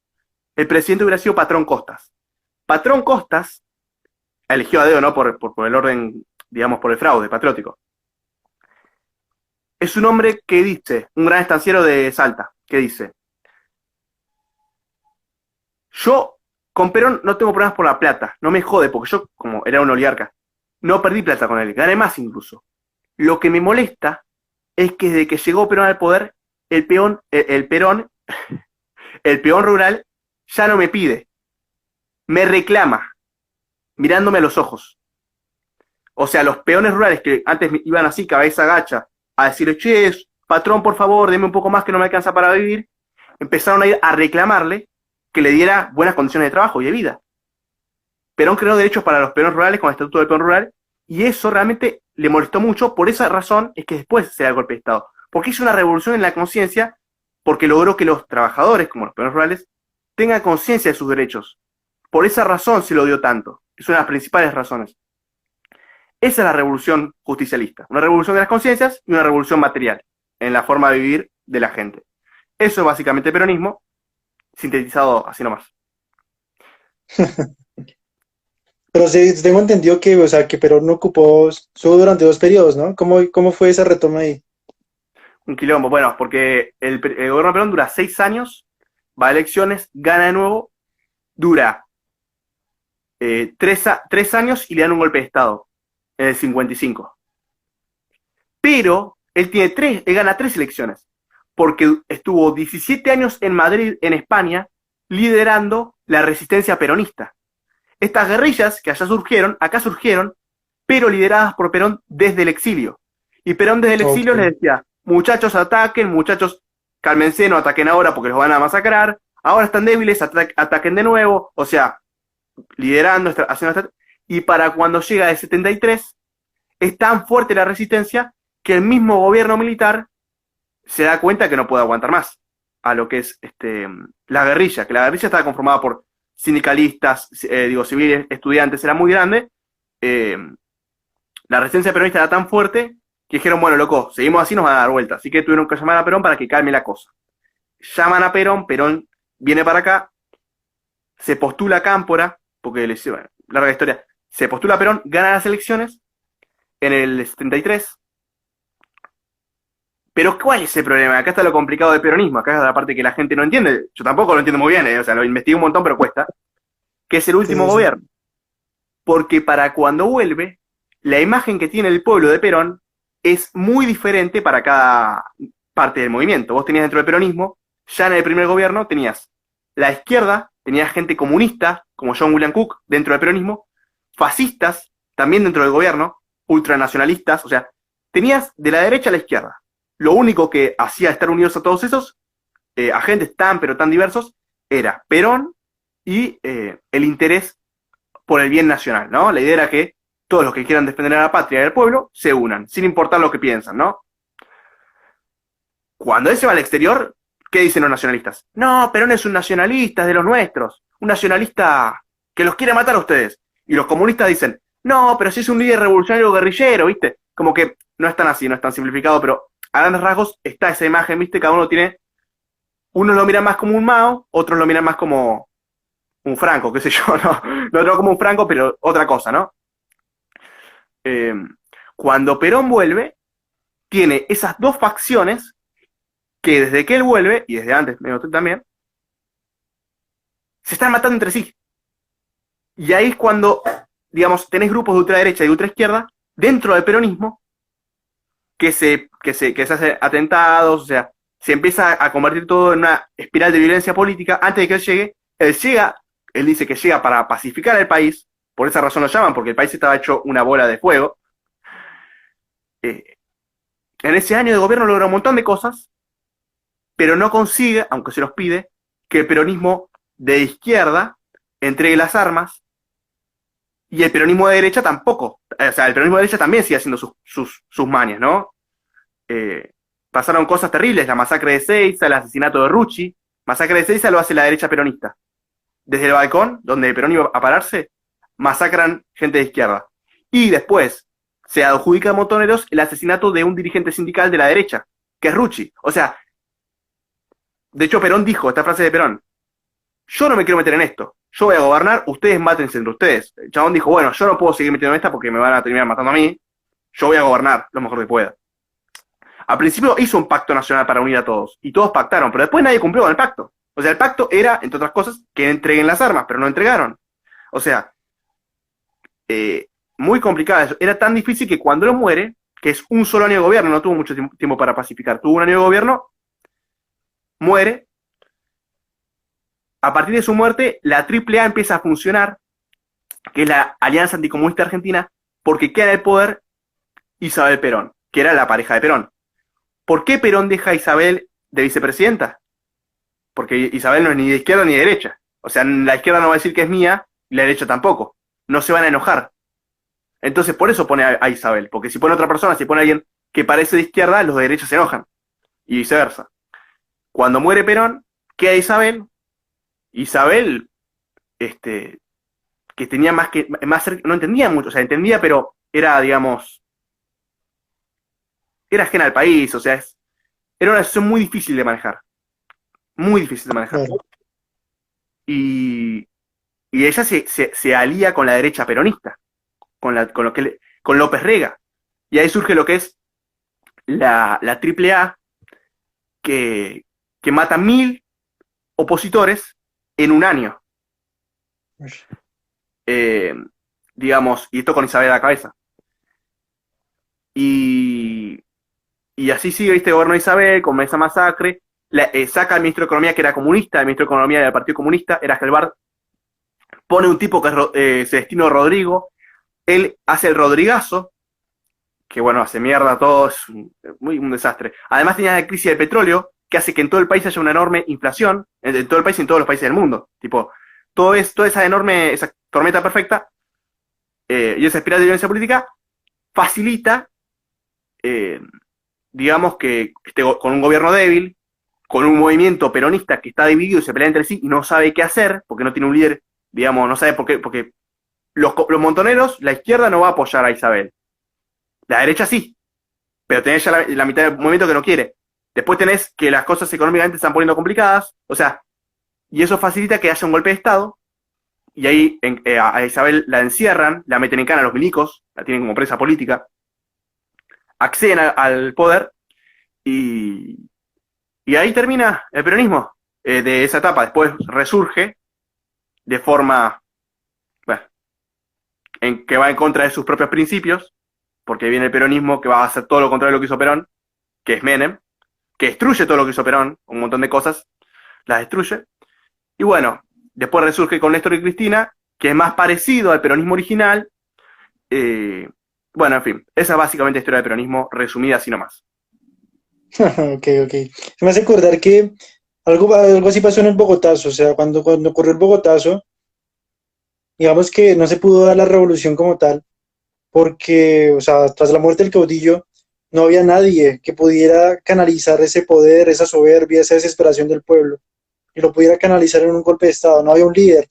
el presidente hubiera sido Patrón Costas. Patrón Costas, eligió a dedo, ¿no? Por el orden, digamos, por el fraude patriótico. es un hombre que dice, un gran estanciero de Salta, que dice, yo con Perón no tengo problemas por la plata, no me jode, porque yo, como era un oligarca, no perdí plata con él, gané más incluso. Lo que me molesta es que desde que llegó Perón al poder, el peón rural ya no me pide, me reclama, mirándome a los ojos. O sea, los peones rurales que antes iban así, cabeza gacha, a decirle, che, patrón, por favor, deme un poco más que no me alcanza para vivir, empezaron a ir a reclamarle que le diera buenas condiciones de trabajo y de vida. Perón creó derechos para los peones rurales con el Estatuto del Peón Rural, y eso realmente le molestó mucho. Por esa razón es que después se da el golpe de Estado. Porque hizo una revolución en la conciencia, porque logró que los trabajadores, como los peones rurales, tengan conciencia de sus derechos. Por esa razón se lo dio tanto. Es una de las principales razones. Esa es la revolución justicialista. Una revolución de las conciencias y una revolución material en la forma de vivir de la gente. Eso es básicamente peronismo, sintetizado así nomás. Pero sí, tengo entendido que, o sea, que Perón ocupó solo durante 2 periodos, ¿no? ¿Cómo fue esa retoma ahí? Un quilombo, bueno, porque el gobierno de Perón dura 6 años, va a elecciones, gana de nuevo, dura 3 años y le dan un golpe de Estado en el 55. Pero él gana 3 elecciones, porque estuvo 17 años en Madrid, en España, liderando la resistencia peronista. Estas guerrillas que allá surgieron, acá surgieron, pero lideradas por Perón desde el exilio. Y Perón desde el exilio les decía, muchachos ataquen, muchachos cálmense, no ataquen ahora porque los van a masacrar, ahora están débiles, ataquen de nuevo, o sea, liderando, haciendo. Y para cuando llega el 73, es tan fuerte la resistencia que el mismo gobierno militar se da cuenta que no puede aguantar más a lo que es la guerrilla, que la guerrilla estaba conformada por sindicalistas, civiles, estudiantes, era muy grande. La resistencia peronista era tan fuerte que dijeron, bueno, loco, seguimos así, nos van a dar vuelta. Así que tuvieron que llamar a Perón para que calme la cosa. Llaman a Perón, Perón viene para acá, se postula a Cámpora, porque bueno, larga historia, se postula a Perón, gana las elecciones en el 73. Pero ¿cuál es el problema? Acá está lo complicado del peronismo, acá es la parte que la gente no entiende, yo tampoco lo entiendo muy bien, o sea, lo investigué un montón, pero cuesta, que es el último gobierno. Porque para cuando vuelve, la imagen que tiene el pueblo de Perón es muy diferente para cada parte del movimiento. Vos tenías dentro del peronismo, ya en el primer gobierno tenías la izquierda, tenías gente comunista, como John William Cook, dentro del peronismo, fascistas, también dentro del gobierno, ultranacionalistas, o sea, tenías de la derecha a la izquierda. Lo único que hacía estar unidos a todos esos agentes pero tan diversos era Perón y el interés por el bien nacional, ¿no? La idea era que todos los que quieran defender a la patria y al pueblo se unan, sin importar lo que piensan, ¿no? Cuando él se va al exterior, ¿qué dicen los nacionalistas? No, Perón es un nacionalista, es de los nuestros, un nacionalista que los quiere matar a ustedes. Y los comunistas dicen, no, pero si es un líder revolucionario guerrillero, ¿viste? Como que no es tan así, no es tan simplificado, pero a grandes rasgos está esa imagen, ¿viste? Cada uno tiene, unos lo miran más como un Mao, otros lo miran más como un Franco, qué sé yo, no como un Franco, pero otra cosa, ¿no? Cuando Perón vuelve, tiene esas dos facciones que desde que él vuelve, y desde antes, me noté también, se están matando entre sí. Y ahí es cuando, digamos, tenés grupos de ultraderecha y de ultraizquierda dentro del peronismo que se hacen atentados, o sea, se empieza a convertir todo en una espiral de violencia política. Antes de que él llegue, él dice que llega para pacificar el país, por esa razón lo llaman, porque el país estaba hecho una bola de fuego. En ese año de gobierno logra un montón de cosas, pero no consigue, aunque se los pide, que el peronismo de izquierda entregue las armas, y el peronismo de derecha tampoco. O sea, el peronismo de derecha también sigue haciendo sus mañas, ¿no? Pasaron cosas terribles, la masacre de Seiza, el asesinato de Rucci. Masacre de Seiza lo hace la derecha peronista. Desde el balcón, donde Perón iba a pararse, masacran gente de izquierda. Y después se adjudica a Montoneros el asesinato de un dirigente sindical de la derecha, que es Rucci. O sea, de hecho Perón dijo, esta frase de Perón, yo no me quiero meter en esto, yo voy a gobernar, ustedes mátense entre ustedes. El chabón dijo, bueno, yo no puedo seguir metiendo en esta porque me van a terminar matando a mí, yo voy a gobernar lo mejor que pueda. Al principio hizo un pacto nacional para unir a todos, y todos pactaron, pero después nadie cumplió con el pacto. O sea, el pacto era, entre otras cosas, que entreguen las armas, pero no entregaron. O sea, muy complicado eso. Era tan difícil que cuando él muere, que es un solo año de gobierno, no tuvo mucho tiempo para pacificar, tuvo un año de gobierno, muere. A partir de su muerte, la AAA empieza a funcionar, que es la Alianza Anticomunista Argentina, porque queda en el poder Isabel Perón, que era la pareja de Perón. ¿Por qué Perón deja a Isabel de vicepresidenta? Porque Isabel no es ni de izquierda ni de derecha. O sea, la izquierda no va a decir que es mía, y la derecha tampoco. No se van a enojar. Entonces, por eso pone a Isabel. Porque si pone a otra persona, si pone a alguien que parece de izquierda, los de derecha se enojan. Y viceversa. Cuando muere Perón, queda Isabel. Isabel, que tenía no entendía mucho, o sea, entendía, pero era, digamos, era ajena al país, o sea, era una situación muy difícil de manejar. Muy difícil de manejar. Claro. Y ella se alía con la derecha peronista, con López Rega. Y ahí surge lo que es la AAA, que mata 1000 opositores en un año. Digamos, y esto con Isabel a la cabeza. Y así sigue este gobierno de Isabel, con esa masacre. Saca al ministro de Economía, que era comunista, el ministro de Economía del Partido Comunista, era Gelbard. Pone un tipo que es Celestino Rodrigo. Él hace el Rodrigazo, que bueno, hace mierda todo, es un desastre. Además tenía la crisis del petróleo, que hace que en todo el país haya una enorme inflación, en todo el país y en todos los países del mundo. Tipo, toda esa tormenta perfecta, y esa espiral de violencia política, facilita, digamos que con un gobierno débil, con un movimiento peronista que está dividido y se pelea entre sí y no sabe qué hacer, porque no tiene un líder, digamos, no sabe por qué, porque los montoneros, la izquierda no va a apoyar a Isabel. La derecha sí, pero tenés ya la mitad del movimiento que no quiere. Después tenés que las cosas económicamente se están poniendo complicadas, o sea, y eso facilita que haya un golpe de Estado, y ahí a Isabel la encierran, la meten en cana a los milicos, la tienen como presa política, acceden al poder, y ahí termina el peronismo de esa etapa. Después resurge de forma, bueno, que va en contra de sus propios principios, porque viene el peronismo que va a hacer todo lo contrario de lo que hizo Perón, que es Menem, que destruye todo lo que hizo Perón, un montón de cosas, las destruye. Y bueno, después resurge con Néstor y Cristina, que es más parecido al peronismo original. Bueno, en fin, esa es básicamente la historia del peronismo, resumida así nomás. Ok. Me hace acordar que algo así pasó en el Bogotazo, o sea, cuando ocurrió el Bogotazo, digamos que no se pudo dar la revolución como tal, porque, o sea, tras la muerte del caudillo, no había nadie que pudiera canalizar ese poder, esa soberbia, esa desesperación del pueblo, y lo pudiera canalizar en un golpe de Estado. No había un líder,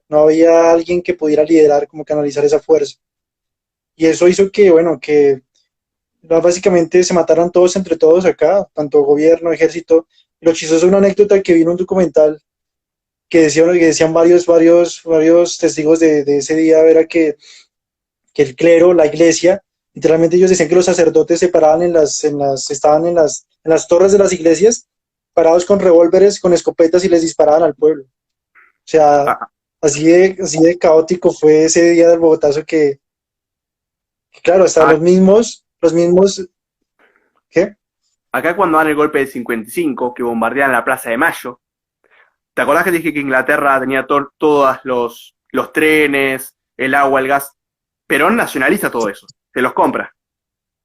no había alguien que pudiera liderar, como canalizar esa fuerza. Y eso hizo que, bueno, que básicamente se mataran todos entre todos acá, tanto gobierno, ejército. Y lo chistoso es una anécdota que vi en un documental que decían varios testigos de ese día, era que el clero, la iglesia, literalmente ellos decían que los sacerdotes se paraban estaban en las torres de las iglesias, parados con revólveres, con escopetas y les disparaban al pueblo. O sea, así de caótico fue ese día del Bogotazo que claro, hasta los mismos, ¿qué? Acá cuando dan el golpe del 55, que bombardean la Plaza de Mayo, ¿te acordás que dije que Inglaterra tenía todos los trenes, el agua, el gas? Perón nacionaliza todo eso, se los compra.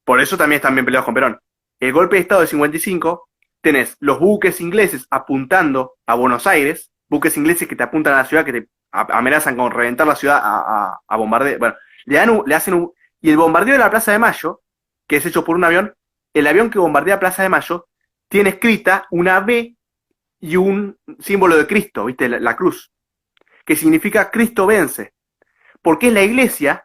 Por eso también están bien peleados con Perón. El golpe de Estado del 55, tenés los buques ingleses apuntando a Buenos Aires, buques ingleses que te apuntan a la ciudad, que te amenazan con reventar la ciudad a bombardear. Bueno, le hacen y el bombardeo de la Plaza de Mayo, que es hecho por un avión, el avión que bombardea Plaza de Mayo tiene escrita una B y un símbolo de Cristo, ¿viste? La cruz, que significa Cristo vence. Porque es la iglesia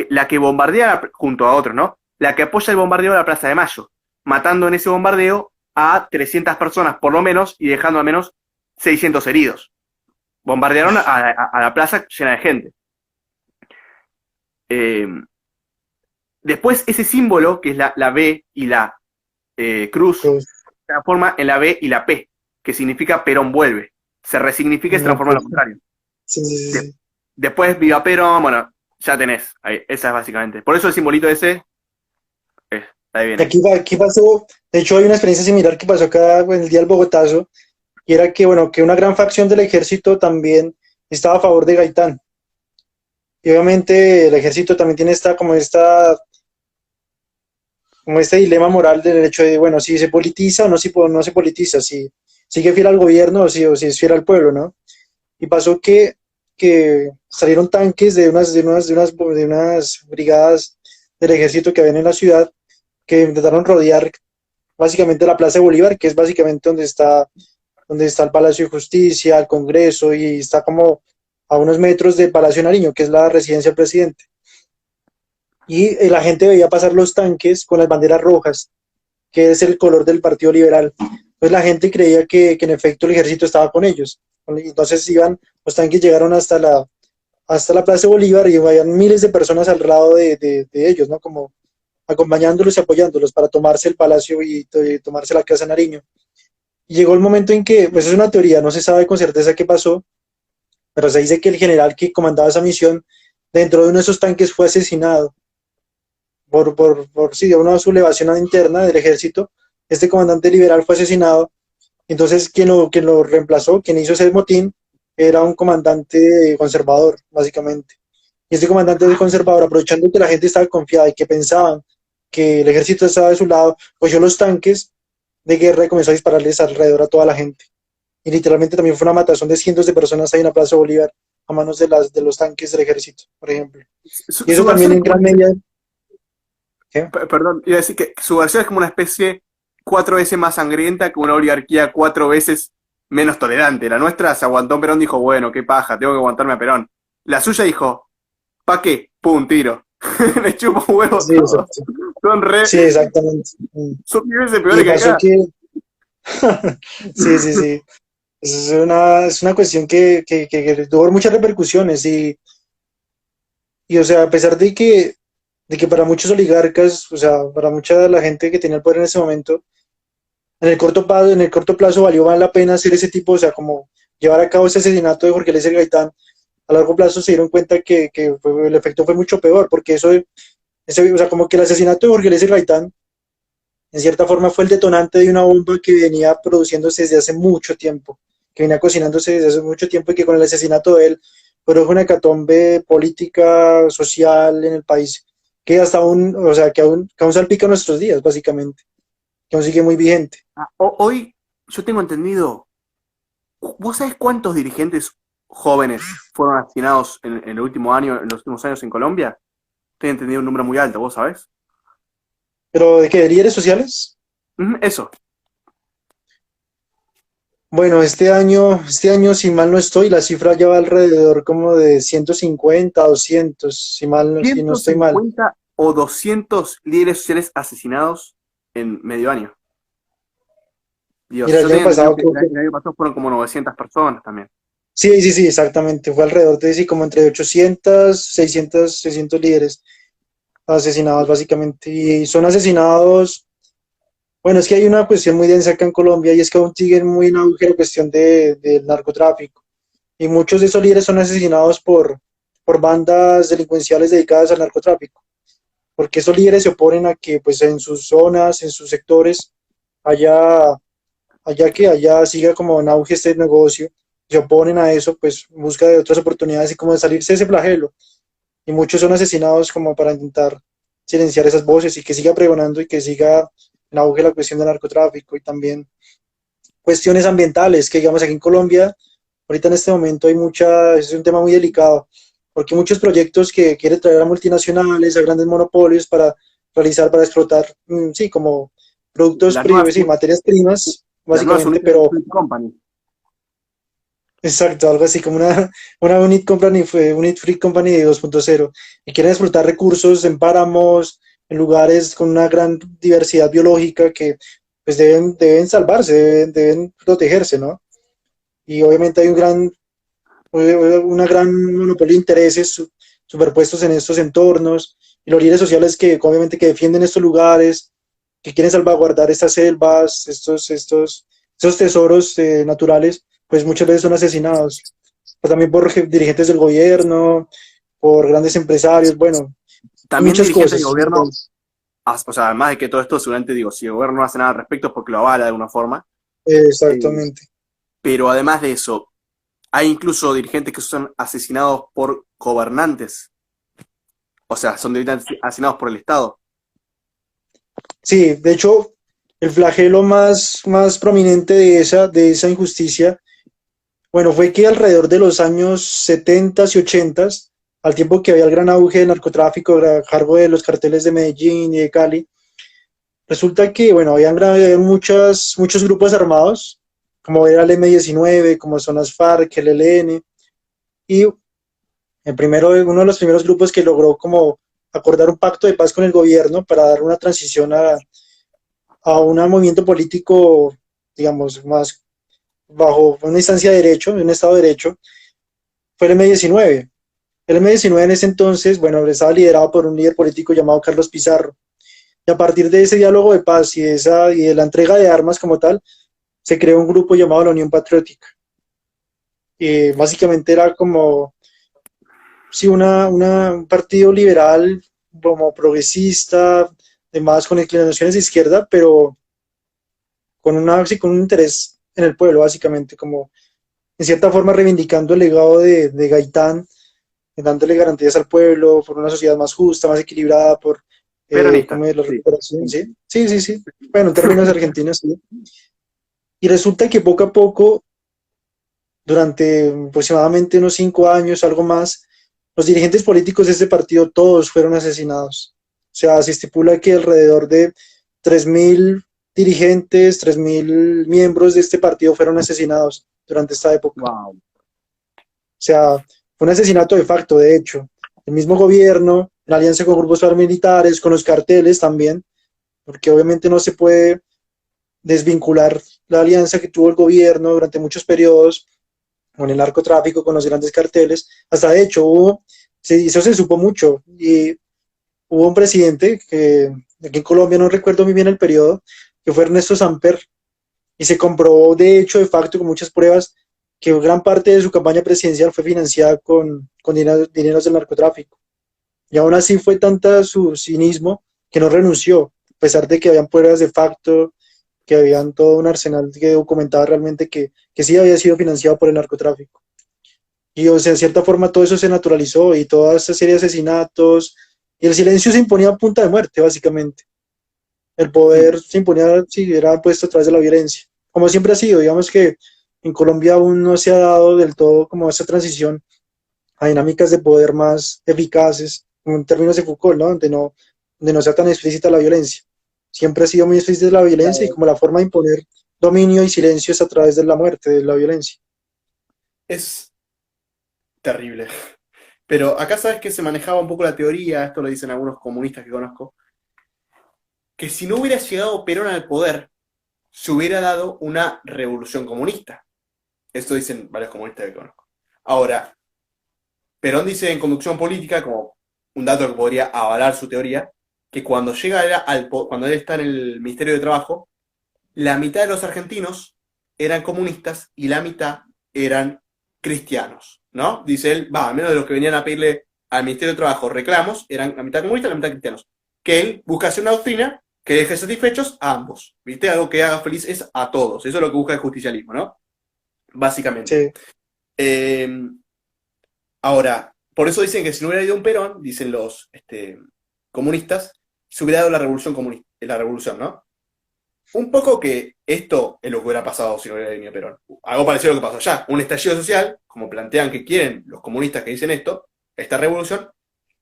la que bombardea, junto a otros, ¿no? La que apoya el bombardeo de la Plaza de Mayo, matando en ese bombardeo a 300 personas por lo menos y dejando al menos 600 heridos. Bombardearon a la plaza llena de gente. Después ese símbolo, que es la B y la cruz, Cruz. se transforma en la B y la P, que significa Perón vuelve. Se resignifica y se transforma en lo contrario. Sí, sí, sí, sí. Después Viva Perón, bueno, ya tenés. Ahí, esa es básicamente. Por eso el simbolito ese, ahí viene. Aquí pasó, de hecho hay una experiencia similar que pasó acá en el día del Bogotazo, y era que, bueno, que una gran facción del ejército también estaba a favor de Gaitán. Y obviamente el ejército también tiene como este dilema moral del hecho de, bueno, si se politiza o no se politiza, si sigue fiel al gobierno o si es fiel al pueblo, ¿no? Y pasó que salieron tanques de unas brigadas del ejército que habían en la ciudad, que intentaron rodear básicamente la Plaza de Bolívar, que es básicamente donde está el Palacio de Justicia, el Congreso, y está como a unos metros del Palacio de Nariño, que es la residencia del presidente. Y la gente veía pasar los tanques con las banderas rojas, que es el color del Partido Liberal. Entonces la gente creía que en efecto el ejército estaba con ellos. Entonces los tanques llegaron hasta la Plaza de Bolívar y habían miles de personas al lado de ellos, ¿no? Como acompañándolos y apoyándolos para tomarse el palacio y tomarse la Casa de Nariño. Y llegó el momento en que, pues es una teoría, no se sabe con certeza qué pasó, pero se dice que el general que comandaba esa misión dentro de uno de esos tanques fue asesinado por una sublevación interna del ejército. Este comandante liberal fue asesinado. Entonces quien lo reemplazó, quien hizo ese motín, era un comandante conservador, básicamente. Y este comandante conservador, aprovechando que la gente estaba confiada y que pensaban que el ejército estaba de su lado, cogió los tanques de guerra y comenzó a dispararles alrededor a toda la gente. Y literalmente también fue una matazón de cientos de personas ahí en la Plaza Bolívar a manos de los tanques del ejército, por ejemplo. Y eso también en gran medida... ¿Qué? Perdón, iba a decir que su versión es como una especie 4 veces más sangrienta que una oligarquía 4 veces menos tolerante. La nuestra se aguantó a Perón, dijo, bueno, qué paja, tengo que aguantarme a Perón. La suya dijo, ¿pa' qué? ¡Pum! Tiro. Le chupo huevos. Sí, Son re... Sí, exactamente. Son 10 veces peores que pasó acá. Sí, sí, sí. Es una cuestión que tuvo muchas repercusiones y, o sea, a pesar de que para muchos oligarcas, o sea, para mucha de la gente que tenía el poder en ese momento, en el corto plazo valió más la pena hacer ese tipo, o sea, como llevar a cabo ese asesinato de Jorge Eliezer Gaitán. A largo plazo se dieron cuenta que el efecto fue mucho peor, porque o sea, como que el asesinato de Jorge Eliezer Gaitán, en cierta forma, fue el detonante de una bomba que venía produciéndose desde hace mucho tiempo, que venía cocinándose desde hace mucho tiempo, y que con el asesinato de él produjo una hecatombe política, social en el país, que o sea, que aún salpica nuestros días, básicamente, que aún sigue muy vigente. Hoy, yo tengo entendido, ¿vos sabés cuántos dirigentes jóvenes fueron asesinados en el último año, en los últimos años en Colombia? Tengo entendido un número muy alto, ¿vos sabés? ¿Pero de qué? ¿De líderes sociales? Eso. Bueno, este año, si mal no estoy, la cifra ya va alrededor como de 150, 200, si no estoy mal. 150 o 200 líderes sociales asesinados en medio año. Dios, Mira, yo el año pasado creo el año pasado fueron como 900 personas también. Sí, exactamente. Fue alrededor de, sí, como entre 800, 600 líderes asesinados, básicamente. Y son asesinados. Bueno, es que hay una cuestión muy densa acá en Colombia, y es que aún siguen muy en auge la cuestión del narcotráfico. Y muchos de esos líderes son asesinados por bandas delincuenciales dedicadas al narcotráfico. Porque esos líderes se oponen a que, pues, en sus zonas, en sus sectores, allá siga como en auge este negocio. Se oponen a eso, pues en busca de otras oportunidades y como de salirse de ese flagelo. Y muchos son asesinados como para intentar silenciar esas voces y que siga pregonando y que siga en auge la cuestión del narcotráfico, y también cuestiones ambientales, que digamos aquí en Colombia, ahorita en este momento es un tema muy delicado, porque muchos proyectos que quiere traer a multinacionales, a grandes monopolios para explotar, sí, como productos y materias primas, básicamente, pero... Exacto, algo así como una Unit Free Company de 2.0, y quieren explotar recursos en páramos, en lugares con una gran diversidad biológica que pues deben salvarse, deben protegerse, ¿no? Y obviamente hay una gran monopolio de intereses superpuestos en estos entornos, y los líderes sociales que obviamente que defienden estos lugares, que quieren salvaguardar estas selvas, estos tesoros naturales, pues muchas veces son asesinados, pero también por dirigentes del gobierno, por grandes empresarios, bueno, También muchas dirigentes cosas. del gobierno, o sea, además de que todo esto, seguramente digo, si el gobierno no hace nada al respecto es porque lo avala de alguna forma. Exactamente. Pero además de eso, hay incluso dirigentes que son asesinados por gobernantes. O sea, son directamente asesinados por el Estado. Sí, de hecho, el flagelo más prominente de esa injusticia, bueno, fue que alrededor de los años 70 y 80, al tiempo que había el gran auge del narcotráfico a cargo de los carteles de Medellín y de Cali, resulta que, bueno, habían muchos grupos armados, como era el M-19, como son las FARC, el ELN, y uno de los primeros grupos que logró como acordar un pacto de paz con el gobierno para dar una transición a un movimiento político, digamos, más bajo una instancia de derecho, un Estado de Derecho, fue el M-19. El M-19 en ese entonces, bueno, estaba liderado por un líder político llamado Carlos Pizarro. Y a partir de ese diálogo de paz y de la entrega de armas como tal, se creó un grupo llamado la Unión Patriótica. Y básicamente era como, sí, un partido liberal, como progresista, además con inclinaciones de izquierda, pero sí, con un interés en el pueblo, básicamente, como en cierta forma reivindicando el legado de Gaitán, dándole garantías al pueblo por una sociedad más justa, más equilibrada, por Peronista, como la sí. recuperación, ¿sí? Sí. Bueno, en términos argentinos, sí. Y resulta que poco a poco, durante aproximadamente unos 5 años, algo más, los dirigentes políticos de este partido todos fueron asesinados. O sea, se estipula que alrededor de 3.000 dirigentes, 3.000 miembros de este partido fueron asesinados durante esta época. Wow. O sea, fue un asesinato de facto, de hecho. El mismo gobierno, en alianza con grupos paramilitares, con los carteles también, porque obviamente no se puede desvincular la alianza que tuvo el gobierno durante muchos periodos con el narcotráfico, con los grandes carteles. Hasta de hecho, eso se supo mucho, y hubo un presidente que aquí en Colombia, no recuerdo muy bien el periodo, que fue Ernesto Samper, y se comprobó de hecho, de facto, con muchas pruebas, que gran parte de su campaña presidencial fue financiada con dineros del narcotráfico. Y aún así fue tanta su cinismo que no renunció, a pesar de que habían pruebas de facto, que habían todo un arsenal que documentaba realmente que sí había sido financiado por el narcotráfico. Y o sea, de cierta forma todo eso se naturalizó, y toda esta serie de asesinatos, y el silencio se imponía a punta de muerte, básicamente. El poder se imponía, si era puesto a través de la violencia, como siempre ha sido. Digamos que en Colombia aún no se ha dado del todo como esa transición a dinámicas de poder más eficaces, como en términos de Foucault, ¿no? Donde no sea tan explícita la violencia. Siempre ha sido muy explícita la violencia, y como la forma de imponer dominio y silencio es a través de la muerte, de la violencia. Es terrible. Pero acá sabes que se manejaba un poco la teoría, esto lo dicen algunos comunistas que conozco, que si no hubiera llegado Perón al poder, se hubiera dado una revolución comunista. Esto dicen varios comunistas que conozco. Ahora, Perón dice en Conducción Política, como un dato que podría avalar su teoría, que cuando cuando él está en el Ministerio de Trabajo, la mitad de los argentinos eran comunistas y la mitad eran cristianos, ¿no? Dice él, al menos de los que venían a pedirle al Ministerio de Trabajo reclamos, eran la mitad comunistas y la mitad cristianos. Que él busca hacer una doctrina que deje satisfechos a ambos, ¿viste? Algo que haga felices a todos. Eso es lo que busca el justicialismo, ¿no? Básicamente. Sí. Ahora, por eso dicen que si no hubiera ido un Perón, dicen los comunistas, se hubiera dado la revolución comunista, la revolución, ¿no? Un poco que esto es lo que hubiera pasado si no hubiera venido Perón. Algo parecido a lo que pasó allá. Un estallido social, como plantean que quieren los comunistas que dicen esto, esta revolución,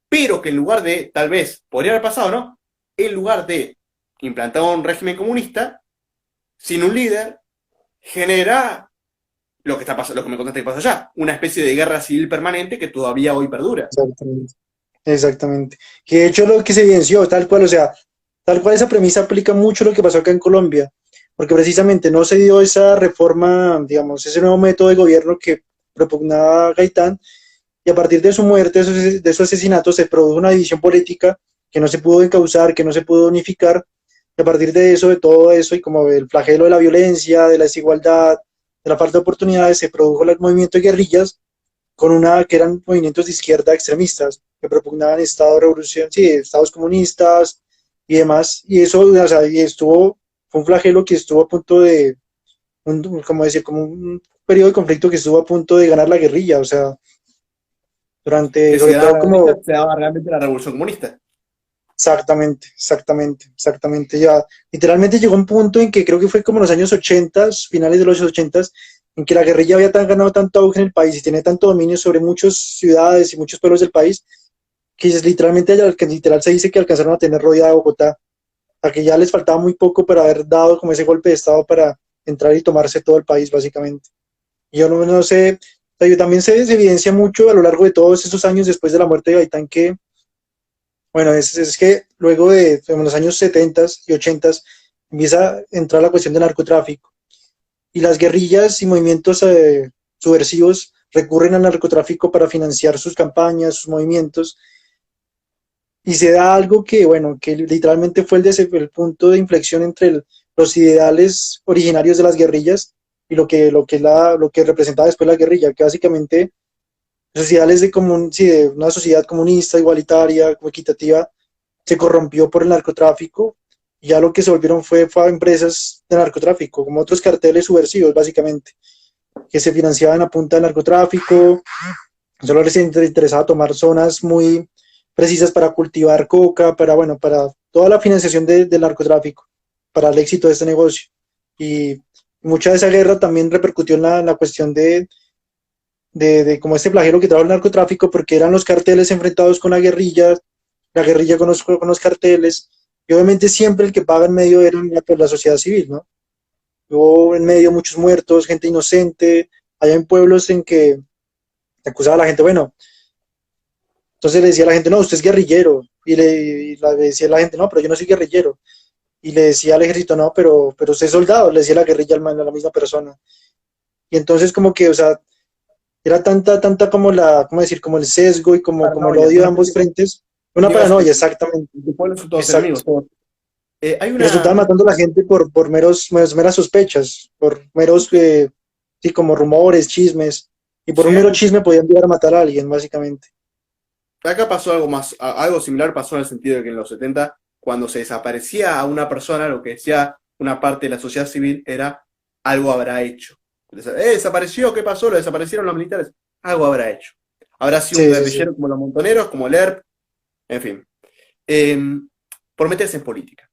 pero que en lugar de, tal vez, podría haber pasado, ¿no? En lugar de implantar un régimen comunista, sin un líder, genera lo que está pasando, lo que me contaste que pasa allá, una especie de guerra civil permanente que todavía hoy perdura. Exactamente. Que de hecho lo que se evidenció, tal cual, o sea, tal cual esa premisa aplica mucho lo que pasó acá en Colombia, porque precisamente no se dio esa reforma, digamos, ese nuevo método de gobierno que propugnaba Gaitán, y a partir de su muerte, de esos asesinatos, se produjo una división política que no se pudo encauzar, que no se pudo unificar, Y a partir de eso, de todo eso, y como el flagelo de la violencia, de la desigualdad, de la falta de oportunidades, se produjo el movimiento de guerrillas con una que eran movimientos de izquierda extremistas que propugnaban estado de revolución, sí, estados comunistas y demás. Y eso, o sea, y estuvo, fue un flagelo que estuvo a punto de, como decir, como un periodo de conflicto que estuvo a punto de ganar la guerrilla, o sea, durante, Que se sobre daba todo como, se daba realmente la revolución comunista. exactamente, exactamente, exactamente, ya, literalmente llegó un punto en que creo que fue como en los años 80, finales de los 80, en que la guerrilla había ganado tanto auge en el país y tenía tanto dominio sobre muchas ciudades y muchos pueblos del país, que literalmente, que literal se dice que alcanzaron a tener rodeada Bogotá, a que ya les faltaba muy poco para haber dado como ese golpe de estado para entrar y tomarse todo el país, básicamente. Y yo no sé, o sea, yo también se evidencia mucho a lo largo de todos esos años después de la muerte de Gaitán que, bueno, es que luego de en los años 70 y 80 empieza a entrar la cuestión del narcotráfico y las guerrillas y movimientos subversivos recurren al narcotráfico para financiar sus campañas, sus movimientos, y se da algo que, bueno, que literalmente fue el punto de inflexión entre los ideales originarios de las guerrillas y lo que representaba después la guerrilla, que básicamente los ideales sí, de una sociedad comunista, igualitaria, equitativa, se corrompió por el narcotráfico y ya lo que se volvieron fue a empresas de narcotráfico, como otros carteles subversivos, básicamente, que se financiaban a punta del narcotráfico, solo les interesaba tomar zonas muy precisas para cultivar coca, para, bueno, para toda la financiación del narcotráfico, para el éxito de este negocio. Y mucha de esa guerra también repercutió en la cuestión de como este flagelo que trajo el narcotráfico, porque eran los carteles enfrentados con la guerrilla con los carteles, y obviamente siempre el que paga en medio era pues, la sociedad civil, ¿no? Hubo en medio muchos muertos, gente inocente, allá en pueblos en que acusaba a la gente, bueno, entonces le decía a la gente, no, usted es guerrillero, le decía a la gente, no, pero yo no soy guerrillero, y le decía al ejército, no, pero usted es soldado, le decía la guerrilla a la misma persona, y entonces como que, o sea, era tanta como ¿cómo decir? Como el sesgo y como el Paranoia, odio de una ambos especie frentes, una de paranoia, exactamente, tu pueblo son todos exacto, enemigos. Hay y resultaba una. matando a la gente por meras sospechas, por meros, sí, como rumores, chismes, y por Sí, un mero chisme podían llegar a matar a alguien, básicamente. acá pasó algo más, algo similar pasó en el sentido de que en los 70, cuando se desaparecía a una persona, lo que decía una parte de la sociedad civil era algo habrá hecho. Desapareció, ¿qué pasó? Lo desaparecieron los militares. Algo habrá hecho. Habrá sido un Sí, sí, sí. guerrillero como los montoneros, como el ERP, en fin. Por meterse en política.